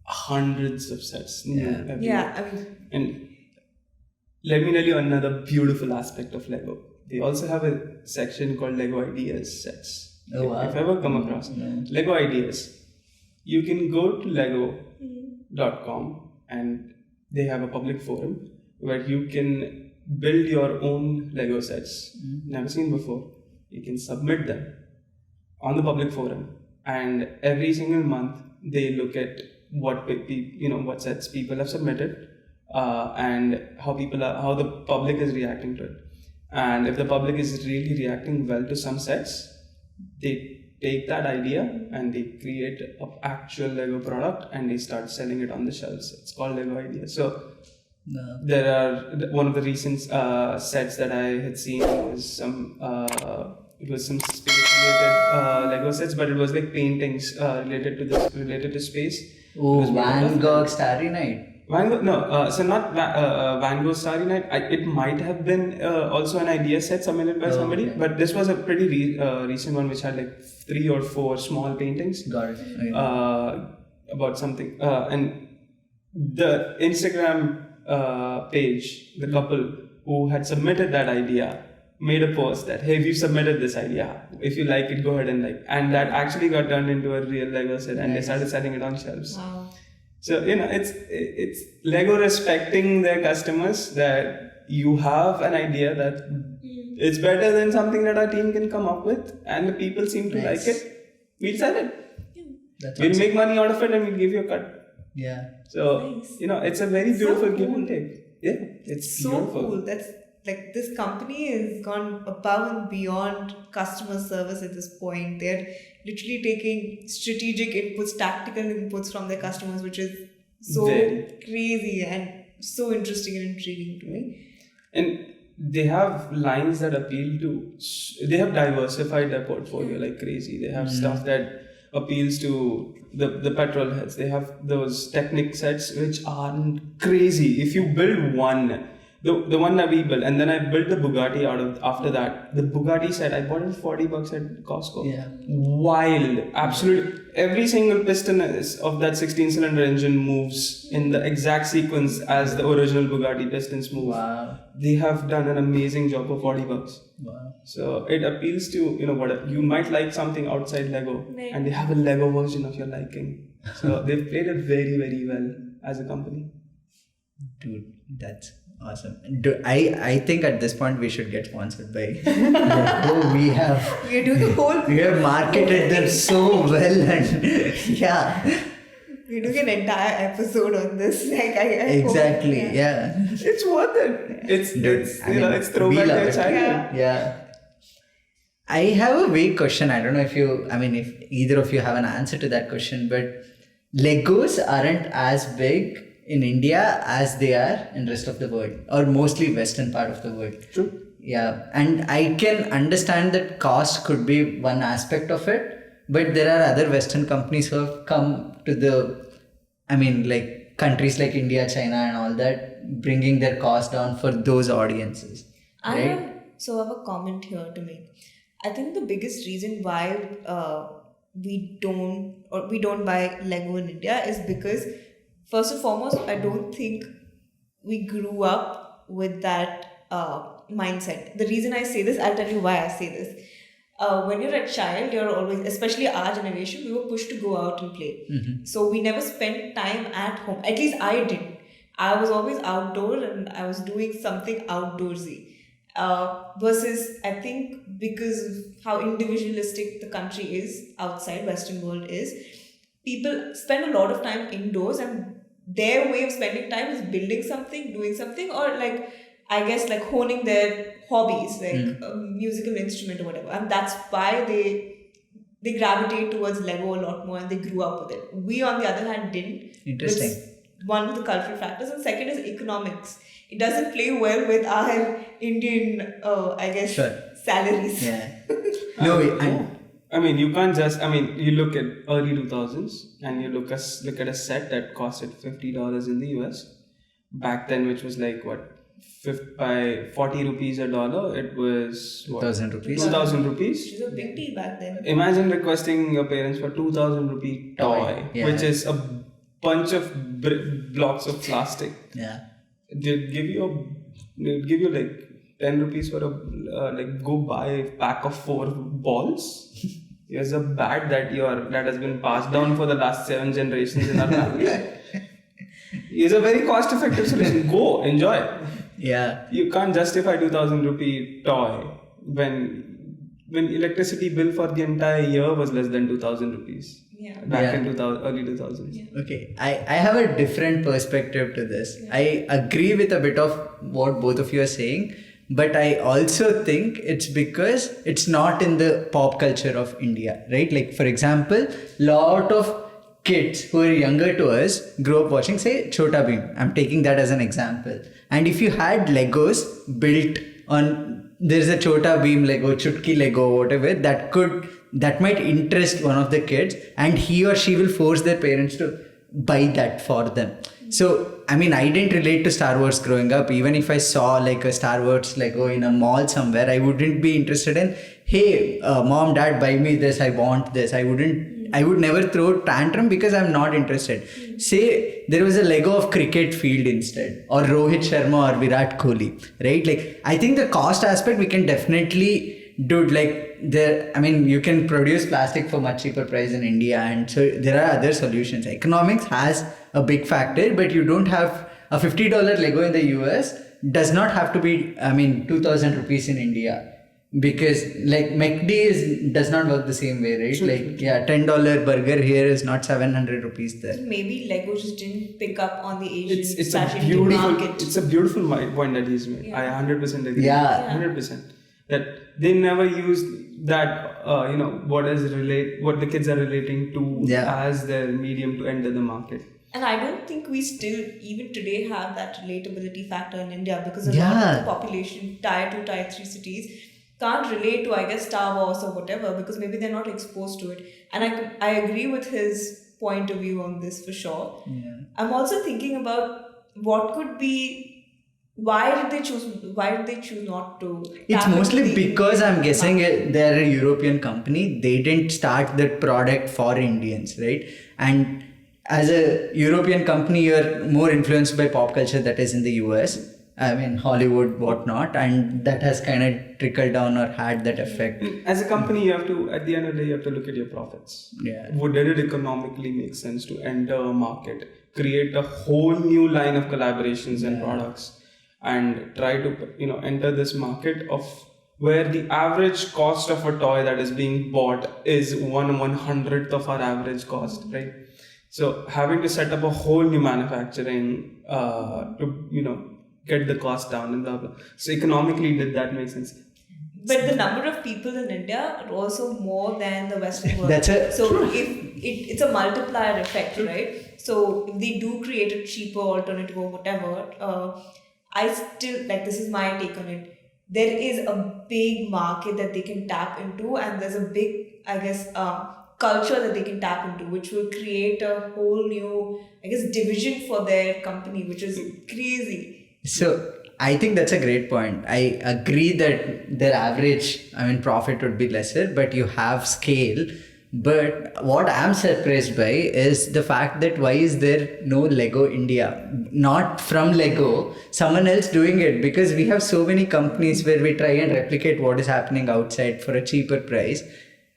hundreds of sets. that. Yeah, I mean, And let me tell you another beautiful aspect of Lego. They also have a section called Lego Ideas sets. Oh, wow. If ever come across Lego Ideas, you can go to lego.com and they have a public forum where you can build your own Lego sets. Never seen before. You can submit them on the public forum, and every single month they look at what what sets people have submitted, and how the public is reacting to it. And if the public is really reacting well to some sets, they take that idea and they create an actual Lego product and they start selling it on the shelves. It's called Lego Ideas. So there are one of the recent sets that I had seen was some space related Lego sets, but it was like paintings related to space. oh, Van Gogh Starry Night. Van Gogh, no, so not Van Gogh Starry Night. It might have been also an idea set submitted by somebody, okay. but this was a pretty recent one which had like 3 or 4 small paintings Got it. Okay. about something. And the Instagram page, the couple who had submitted that idea made a post that, hey, we've submitted this idea. If you like it, go ahead and like. And that actually got turned into a real Lego set, and they started selling it on shelves. wow. So it's Lego respecting their customers, that you have an idea that it's better than something that our team can come up with, and the people seem to like it. We'll sell it. That's We'll awesome. make money out of it, and we'll give you a cut. Yeah. So Nice. it's a very beautiful So give cool. and take. Yeah, it's So beautiful. cool. That's like this company has gone above and beyond customer service at this point. They're literally taking strategic inputs, tactical inputs from their customers, which is so Very. crazy and so interesting and intriguing to me. And they have lines that appeal to. They have diversified their portfolio like crazy. They have stuff that appeals to the petrol heads. They have those Technic sets which are crazy. If you build one, the one that we built, and then I built the Bugatti after that. The Bugatti set I bought it for $40 at Costco. Yeah. Wild, absolute. Every single piston of that 16-cylinder engine moves in the exact sequence as the original Bugatti pistons move. Wow. They have done an amazing job for $40. Wow. So it appeals to what you might like something outside Lego, Right. and they have a Lego version of your liking. So they've played it very, very well as a company. Dude, that's awesome. I think at this point we should get sponsored by Lego. We have marketed them so well, and yeah, We're doing an entire episode on this. Like exactly. hope, Yeah. It's worth it. It's it's throwback we love to it. childhood. Yeah. I have a vague question. I don't know if either of you have an answer to that question, but Legos aren't as big in India as they are in rest of the world, or mostly western part of the world. True. Yeah, and I can understand that cost could be one aspect of it, but there are other western companies who have come to countries like India, China and all that, bringing their cost down for those audiences. I Right? have a comment here to make. I think the biggest reason why we don't buy Lego in India is because, first and foremost, I don't think we grew up with that mindset. The reason I say this, I'll tell you why I say this. When you're a child, you're always, especially our generation, we were pushed to go out and play. Mm-hmm. So we never spent time at home. At least I didn't. I was always outdoor and I was doing something outdoorsy. Versus, I think, because of how individualistic the country is outside, Western world is, people spend a lot of time indoors, and their way of spending time is building something, doing something, or like, I guess, like honing their hobbies, like a musical instrument or whatever. And that's why they gravitate towards Lego a lot more, and they grew up with it. We, on the other hand, didn't. Interesting. It's one of the cultural factors. And second is economics. It doesn't play well with our Indian, I guess, salaries. Yeah. No, I mean, you can't just. I mean, you look at early 2000s, and you look at a set that costed $50 in the US back then, which was like what, by 40 rupees a dollar. It was what, 2,000 rupees. 2,000 rupees. Which was a big deal back then. Imagine requesting your parents for 2,000 rupee toy, which is a bunch of blocks of plastic. Yeah. They'd give you like 10 rupees for a like go buy a pack of 4 balls. Here's a bat that has been passed down for the last 7 generations in our family. It's a very cost effective solution. Go enjoy. Yeah. You can't justify 2,000 rupee toy when electricity bill for the entire year was less than 2,000 rupees. Back in early 2000s. Yeah. Okay, I have a different perspective to this. Yeah. I agree with a bit of what both of you are saying, but I also think it's because it's not in the pop culture of India, right? Like, for example, lot of kids who are younger to us grew up watching, say, Chota Bheem. I'm taking that as an example. And if you had Legos built on, there's a Chota Bheem Lego, Chutki Lego, whatever, that might interest one of the kids, and he or she will force their parents to buy that for them. So, I mean, I didn't relate to Star Wars growing up. Even if I saw like a Star Wars Lego in a mall somewhere, I wouldn't be interested in, hey, mom, dad, buy me this, I want this. I would never throw tantrum because I'm not interested. Say there was a Lego of cricket field instead, or Rohit Sharma or Virat Kohli, right? Like, I think the cost aspect we can definitely do, like, you can produce plastic for much cheaper price in India, and so there are other solutions. Economics has a big factor, but you don't have a $50 Lego in the US does not have to be, 2,000 rupees in India, because like McD does not work the same way, right? Like, $10 burger here is not 700 rupees there. Maybe Lego just didn't pick up on the Asian It's a beautiful point that he's made. Yeah. I 100% agree. Yeah. 100%. That they never used that, what the kids are relating to as their medium to enter the market. And I don't think we still, even today, have that relatability factor in India, because a lot of the population, tier 2, tier 3 cities, can't relate to, I guess, Star Wars or whatever, because maybe they're not exposed to it. And I agree with his point of view on this for sure. Yeah. I'm also thinking about what could be, why did they choose not to? It's mostly because I'm guessing they're a European company. They didn't start the product for Indians, right? And as a European company, you're more influenced by pop culture that is in the US. Hollywood, whatnot, and that has kind of trickled down or had that effect. As a company, you have to, at the end of the day, you have to look at your profits. Yeah. Did it economically make sense to enter a market, create a whole new line of collaborations and products, and try to, enter this market of where the average cost of a toy that is being bought is 1/100th of our average cost, right? So having to set up a whole new manufacturing to, get the cost down and blah blah. So economically, did that make sense? But the number of people in India are also more than the Western world. So if it's a multiplier effect, right? So if they do create a cheaper alternative or whatever, I still, like, this is my take on it. There is a big market that they can tap into, and there's a big, I guess, culture that they can tap into, which will create a whole new, I guess, division for their company, which is crazy. So I think that's a great point. I agree that their average, profit would be lesser, but you have scale. But what I'm surprised by is the fact that why is there no Lego India? Not from Lego, someone else doing it, because we have so many companies where we try and replicate what is happening outside for a cheaper price.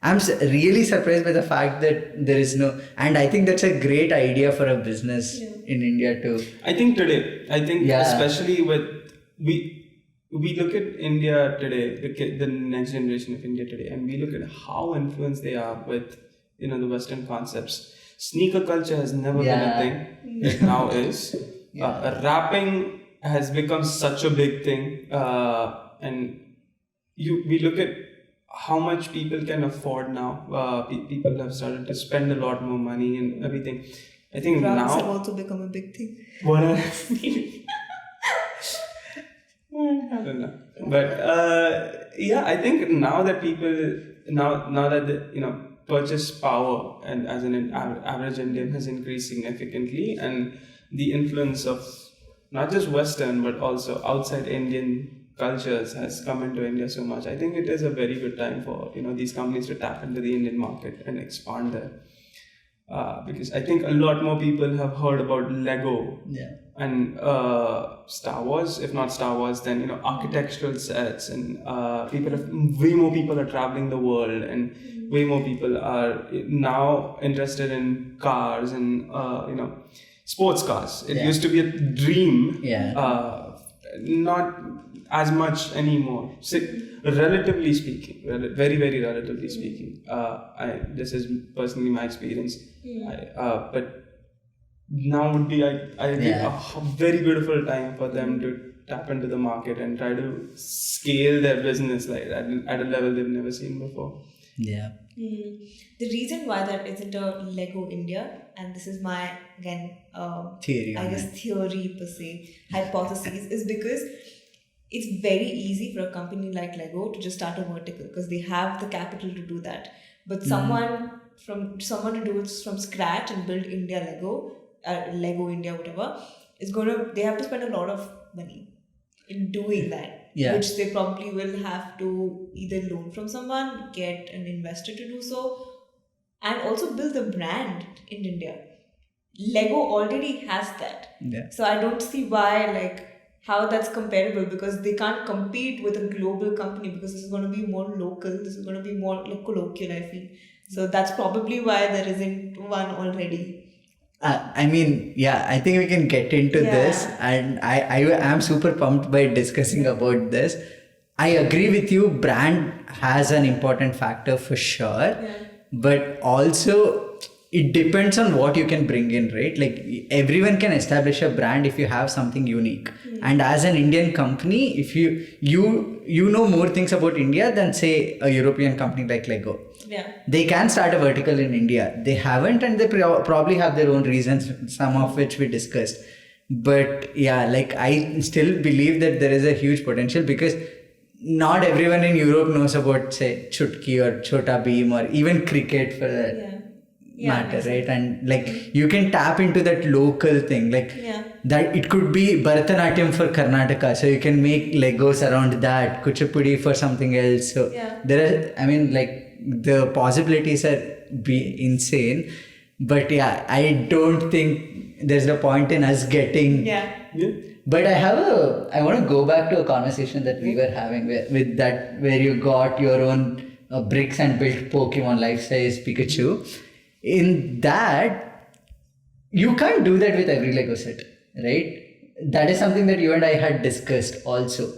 I'm really surprised by the fact that there is no, and I think that's a great idea for a business in India too. I think especially with we look at India today, the next generation of India today, and we look at how influenced they are with, the Western concepts. Sneaker culture has never been a thing. It now is. Rapping has become such a big thing, and we look at how much people can afford now. People have started to spend a lot more money and everything. I think drugs now have also become a big thing. What I don't know, but I think now that people now that the, purchase power and as an average Indian has increased significantly, and the influence of not just Western but also outside Indian cultures has come into India so much. I think it is a very good time for these companies to tap into the Indian market and expand there. Because I think a lot more people have heard about Lego and Star Wars. If not Star Wars, then architectural sets, and way more people are traveling the world, and way more people are now interested in cars and sports cars. It used to be a dream. Not as much anymore. Relatively speaking, very, very relatively speaking. This is personally my experience. But now would be, I think, a very beautiful time for them to tap into the market and try to scale their business like at a level they've never seen before. Yeah. The reason why that isn't a Lego India, and this is my theory, theory per se, hypothesis, is because it's very easy for a company like Lego to just start a vertical because they have the capital to do that. But someone to do it from scratch and build Lego India, whatever, they have to spend a lot of money in doing that, which they probably will have to either loan from someone, get an investor to do so, and also build the brand in India. Lego already has that. So I don't see why, how that's comparable, because they can't compete with a global company because this is going to be more local, this is going to be more colloquial, I feel. So that's probably why there isn't one already. I think we can get into this, and I am super pumped by discussing about this. I agree with you, brand has an important factor for sure, but also it depends on what you can bring in, right? Everyone can establish a brand if you have something unique. And as an Indian company, if you know more things about India than say a European company like Lego. They can start a vertical in India. They haven't, and they probably have their own reasons, some of which we discussed. But I still believe that there is a huge potential because not everyone in Europe knows about, say, Chutki or Chota Beam or even cricket for that matter, right? And you can tap into that local thing, that it could be Bharatanatyam for Karnataka, so you can make Legos around that, Kuchipudi for something else. So there are, the possibilities are insane, but I don't think there's a point in us getting. But I want to go back to a conversation that we were having with that, where you got your own bricks and built Pokemon life-size Pikachu. In that, you can't do that with every Lego set, right? That is something that you and I had discussed also.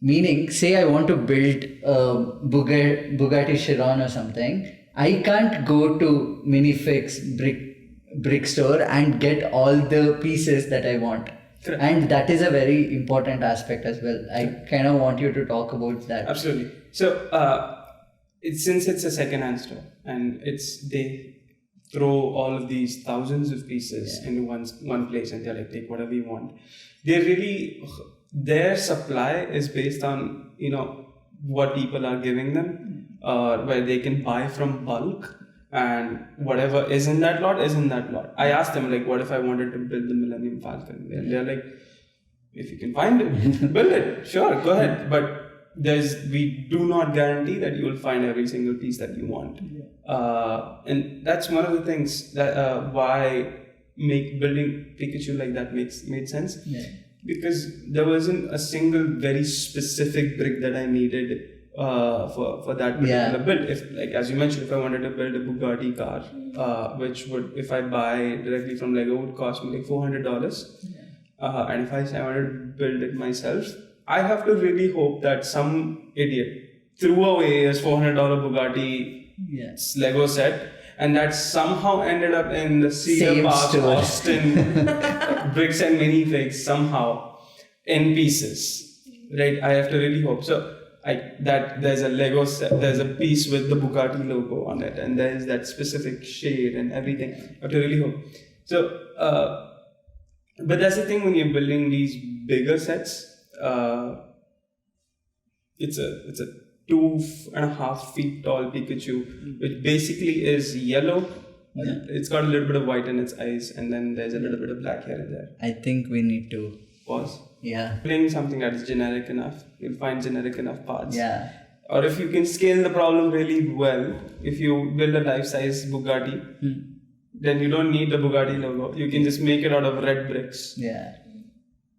Meaning, say I want to build a Bugatti Chiron or something, I can't go to Minifix brick store and get all the pieces that I want. Correct. And that is a very important aspect as well. I kind of want you to talk about that. Absolutely. So, since it's a second-hand store and they throw all of these thousands of pieces into one place and they're take whatever you want. Their supply is based on, what people are giving them, where they can buy from bulk, and whatever is in that lot is in that lot. I asked them, what if I wanted to build the Millennium Falcon? They're like, if you can find it, build it. Sure, go ahead. But we do not guarantee that you will find every single piece that you want. And that's one of the things that why building Pikachu like that made sense. Because there wasn't a single very specific brick that I needed for that particular build. If, as you mentioned, if I wanted to build a Bugatti car, which would, if I buy directly from Lego, would cost me $400. And if I wanted to build it myself, I have to really hope that some idiot threw away his $400 Bugatti Lego set, and that somehow ended up in the Cedar Park, Austin bricks and minifigs somehow in pieces, right? I have to really hope so. That there's a Lego set, there's a piece with the Bugatti logo on it, and there's that specific shade and everything. I have to really hope. So, but that's the thing when you're building these bigger sets. It's a 2.5 feet tall Pikachu, which basically is yellow. Yeah. It's got a little bit of white in its eyes, and then there's a little bit of black here and there. I think we need to pause. Yeah. Playing something that is generic enough, you'll find generic enough parts. Yeah. Or if you can scale the problem really well, if you build a life-size Bugatti, then you don't need the Bugatti logo. You can just make it out of red bricks. Yeah.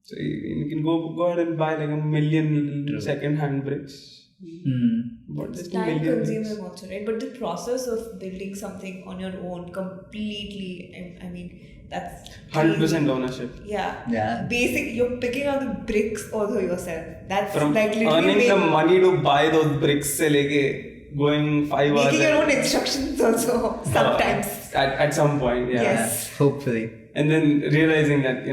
So you can go ahead and buy like 1 million second-hand bricks. It's time consuming also, right? But the process of building something on your own completely, I mean, that's 100% ownership. Yeah. Basic, you're picking out the bricks also yourself. That's from like literally earning the money to buy those bricks, se leke going 5 hours. Making your own instructions also sometimes. At some point, yeah. Yes. Hopefully. And then realizing that,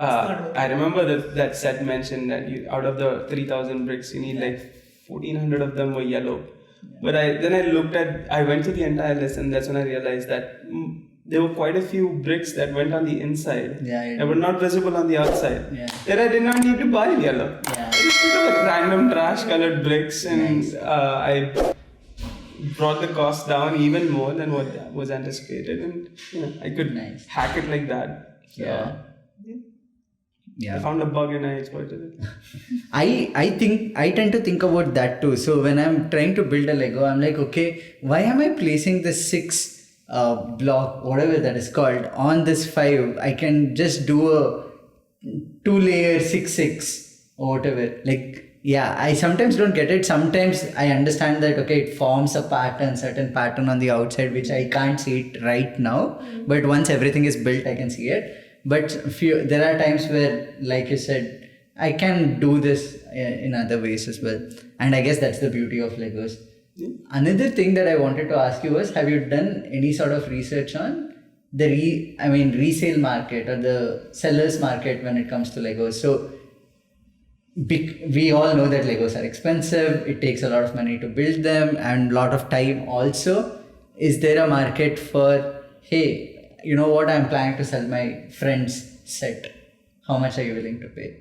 I remember that set mentioned that out of the 3,000 bricks, you need like 1,400 of them were yellow. Yeah. But I went to the entire list, and that's when I realized that there were quite a few bricks that went on the inside that were not visible on the outside. Yeah. That I did not need to buy yellow. Yeah. I just picked up like random trash colored bricks, and I brought the cost down even more than what was anticipated, and I could hack it like that. So, I found a bug and I exploited it. I tend to think about that too. So when I'm trying to build a Lego, I'm like, okay, why am I placing the 6 block, whatever that is called, on this 5? I can just do a 2-layer 6-6 or whatever. Like, I sometimes don't get it. Sometimes I understand that, okay, it forms a certain pattern on the outside, which I can't see it right now. But once everything is built, I can see it. But there are times where, like you said, I can do this in other ways as well. And I guess that's the beauty of Legos. Yeah. Another thing that I wanted to ask you was, have you done any sort of research on the resale market or the seller's market when it comes to Legos? So we all know that Legos are expensive. It takes a lot of money to build them and a lot of time also. Is there a market for, hey, you know what, I'm planning to sell my friend's set. How much are you willing to pay?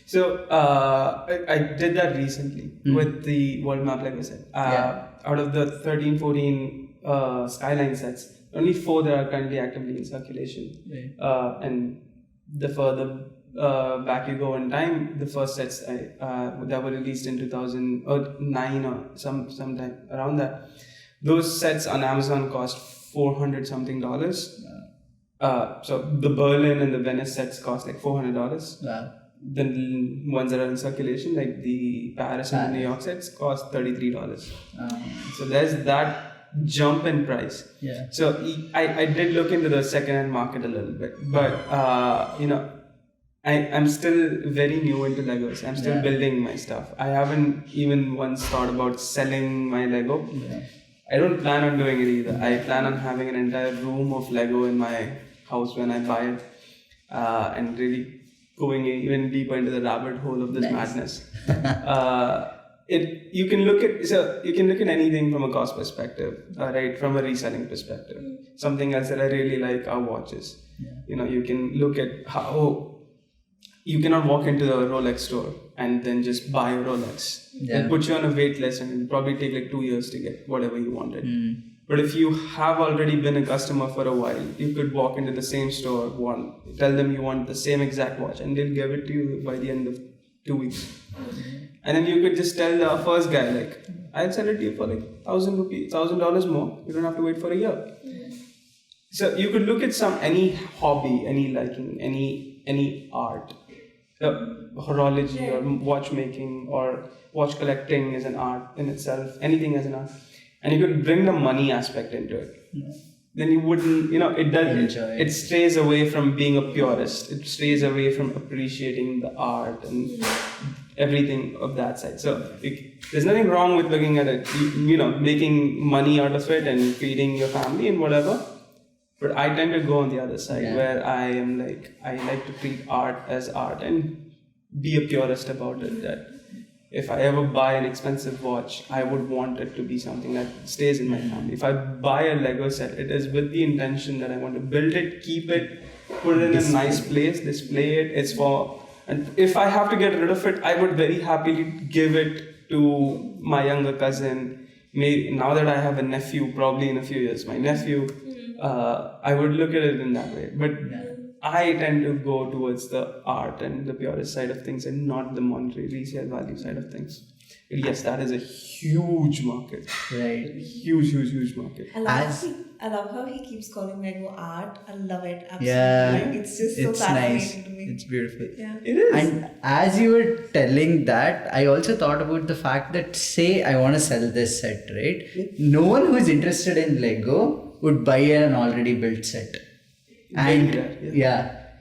So I did that recently with the World Map Lego set. Out of the 13, 14 Skyline sets, only 4 that are currently actively in circulation. Right. And the further back you go in time, the first sets that were released in 2009 or sometime around that, those sets on Amazon cost $400 something. So the Berlin and the Venice sets cost like $400. Wow. The ones that are in circulation, like the Paris and the New York sets, cost $33. So there's that jump in price. Yeah. So I did look into the second-hand market a little bit, but I'm still very new into Legos. I'm still building my stuff. I haven't even once thought about selling my Lego. Yeah. I don't plan on doing it either. I plan on having an entire room of Lego in my house when I buy it, and really going even deeper into the rabbit hole of this madness. You can look at anything from a cost perspective, right? From a reselling perspective. Something else that I really like are watches. Yeah. You can look at how you cannot walk into the Rolex store and then just buy a Rolex. They'll put you on a wait list, and it'll probably take like 2 years to get whatever you wanted. But if you have already been a customer for a while, you could walk into the same store, tell them you want the same exact watch, and they'll give it to you by the end of 2 weeks. And then you could just tell the first guy, like, I'll sell it to you for like $1,000 more. You don't have to wait for a year. So you could look at any hobby, any liking, any art. Horology or watchmaking or watch collecting is an art in itself. Anything as an art. And you could bring the money aspect into it. then you wouldn't, it does, Enjoy it. it strays away from being a purist. It strays away from appreciating the art and everything of that side. So there's nothing wrong with looking at it, making money out of it and feeding your family and whatever. But I tend to go on the other side where I am like, I like to treat art as art and be a purist about it. That if I ever buy an expensive watch, I would want it to be something that stays in my family. If I buy a Lego set, it is with the intention that I want to build it, keep it, put it in a nice place, display it. It's for, and if I have to get rid of it, I would very happily give it to my younger cousin. Maybe now that I have a nephew, probably in a few years, my nephew, I would look at it in that way. But I tend to go towards the art and the purist side of things and not the monetary resale value side of things. Yes, that is a huge market. Right. Huge market. I love how he keeps calling Lego art. I love it. Absolutely. Yeah. It's just so It's fascinating nice. to me. It's beautiful. Yeah. It is. And as you were telling that, I also thought about the fact that, say, I want to sell this set, right? No one who is interested in Lego would buy an already built set. And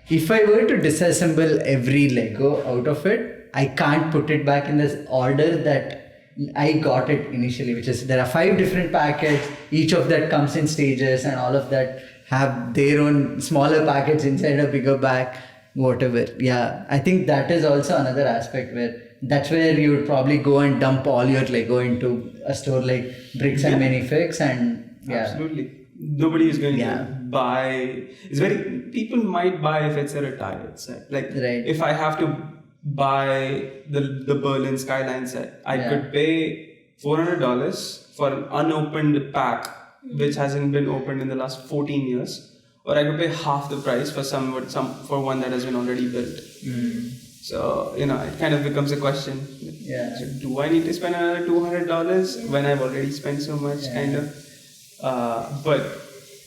if I were to disassemble every Lego out of it, I can't put it back in this order that I got it initially, which is there are 5 different packets, each of that comes in stages, and all of that have their own smaller packets inside a bigger bag, whatever. Yeah, I think that is also another aspect where that's where you would probably go and dump all your Lego into a store like Bricks and Minifix, and absolutely. Nobody is going to buy. People might buy if it's a retired set. Like if I have to buy the Berlin Skyline set, I could pay $400 for an unopened pack which hasn't been opened in the last 14 years, or I could pay half the price for for one that has been already built. So it kind of becomes a question. So do I need to spend another $200 when I've already spent so much? Kind of. But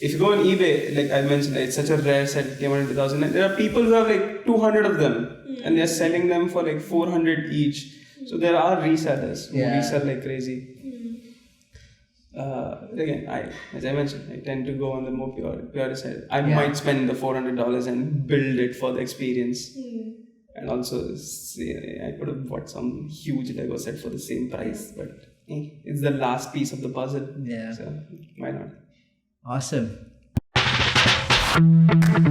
if you go on eBay, like I mentioned, it's such a rare set. It came out in 2009. There are people who have like 200 of them, and they're selling them for like 400 each. So there are resellers who resell like crazy. Again, as I mentioned, I tend to go on the more pure side. I might spend the $400 and build it for the experience. And also, I could have bought some huge Lego set for the same price, but it's the last piece of the puzzle. So why not? Awesome.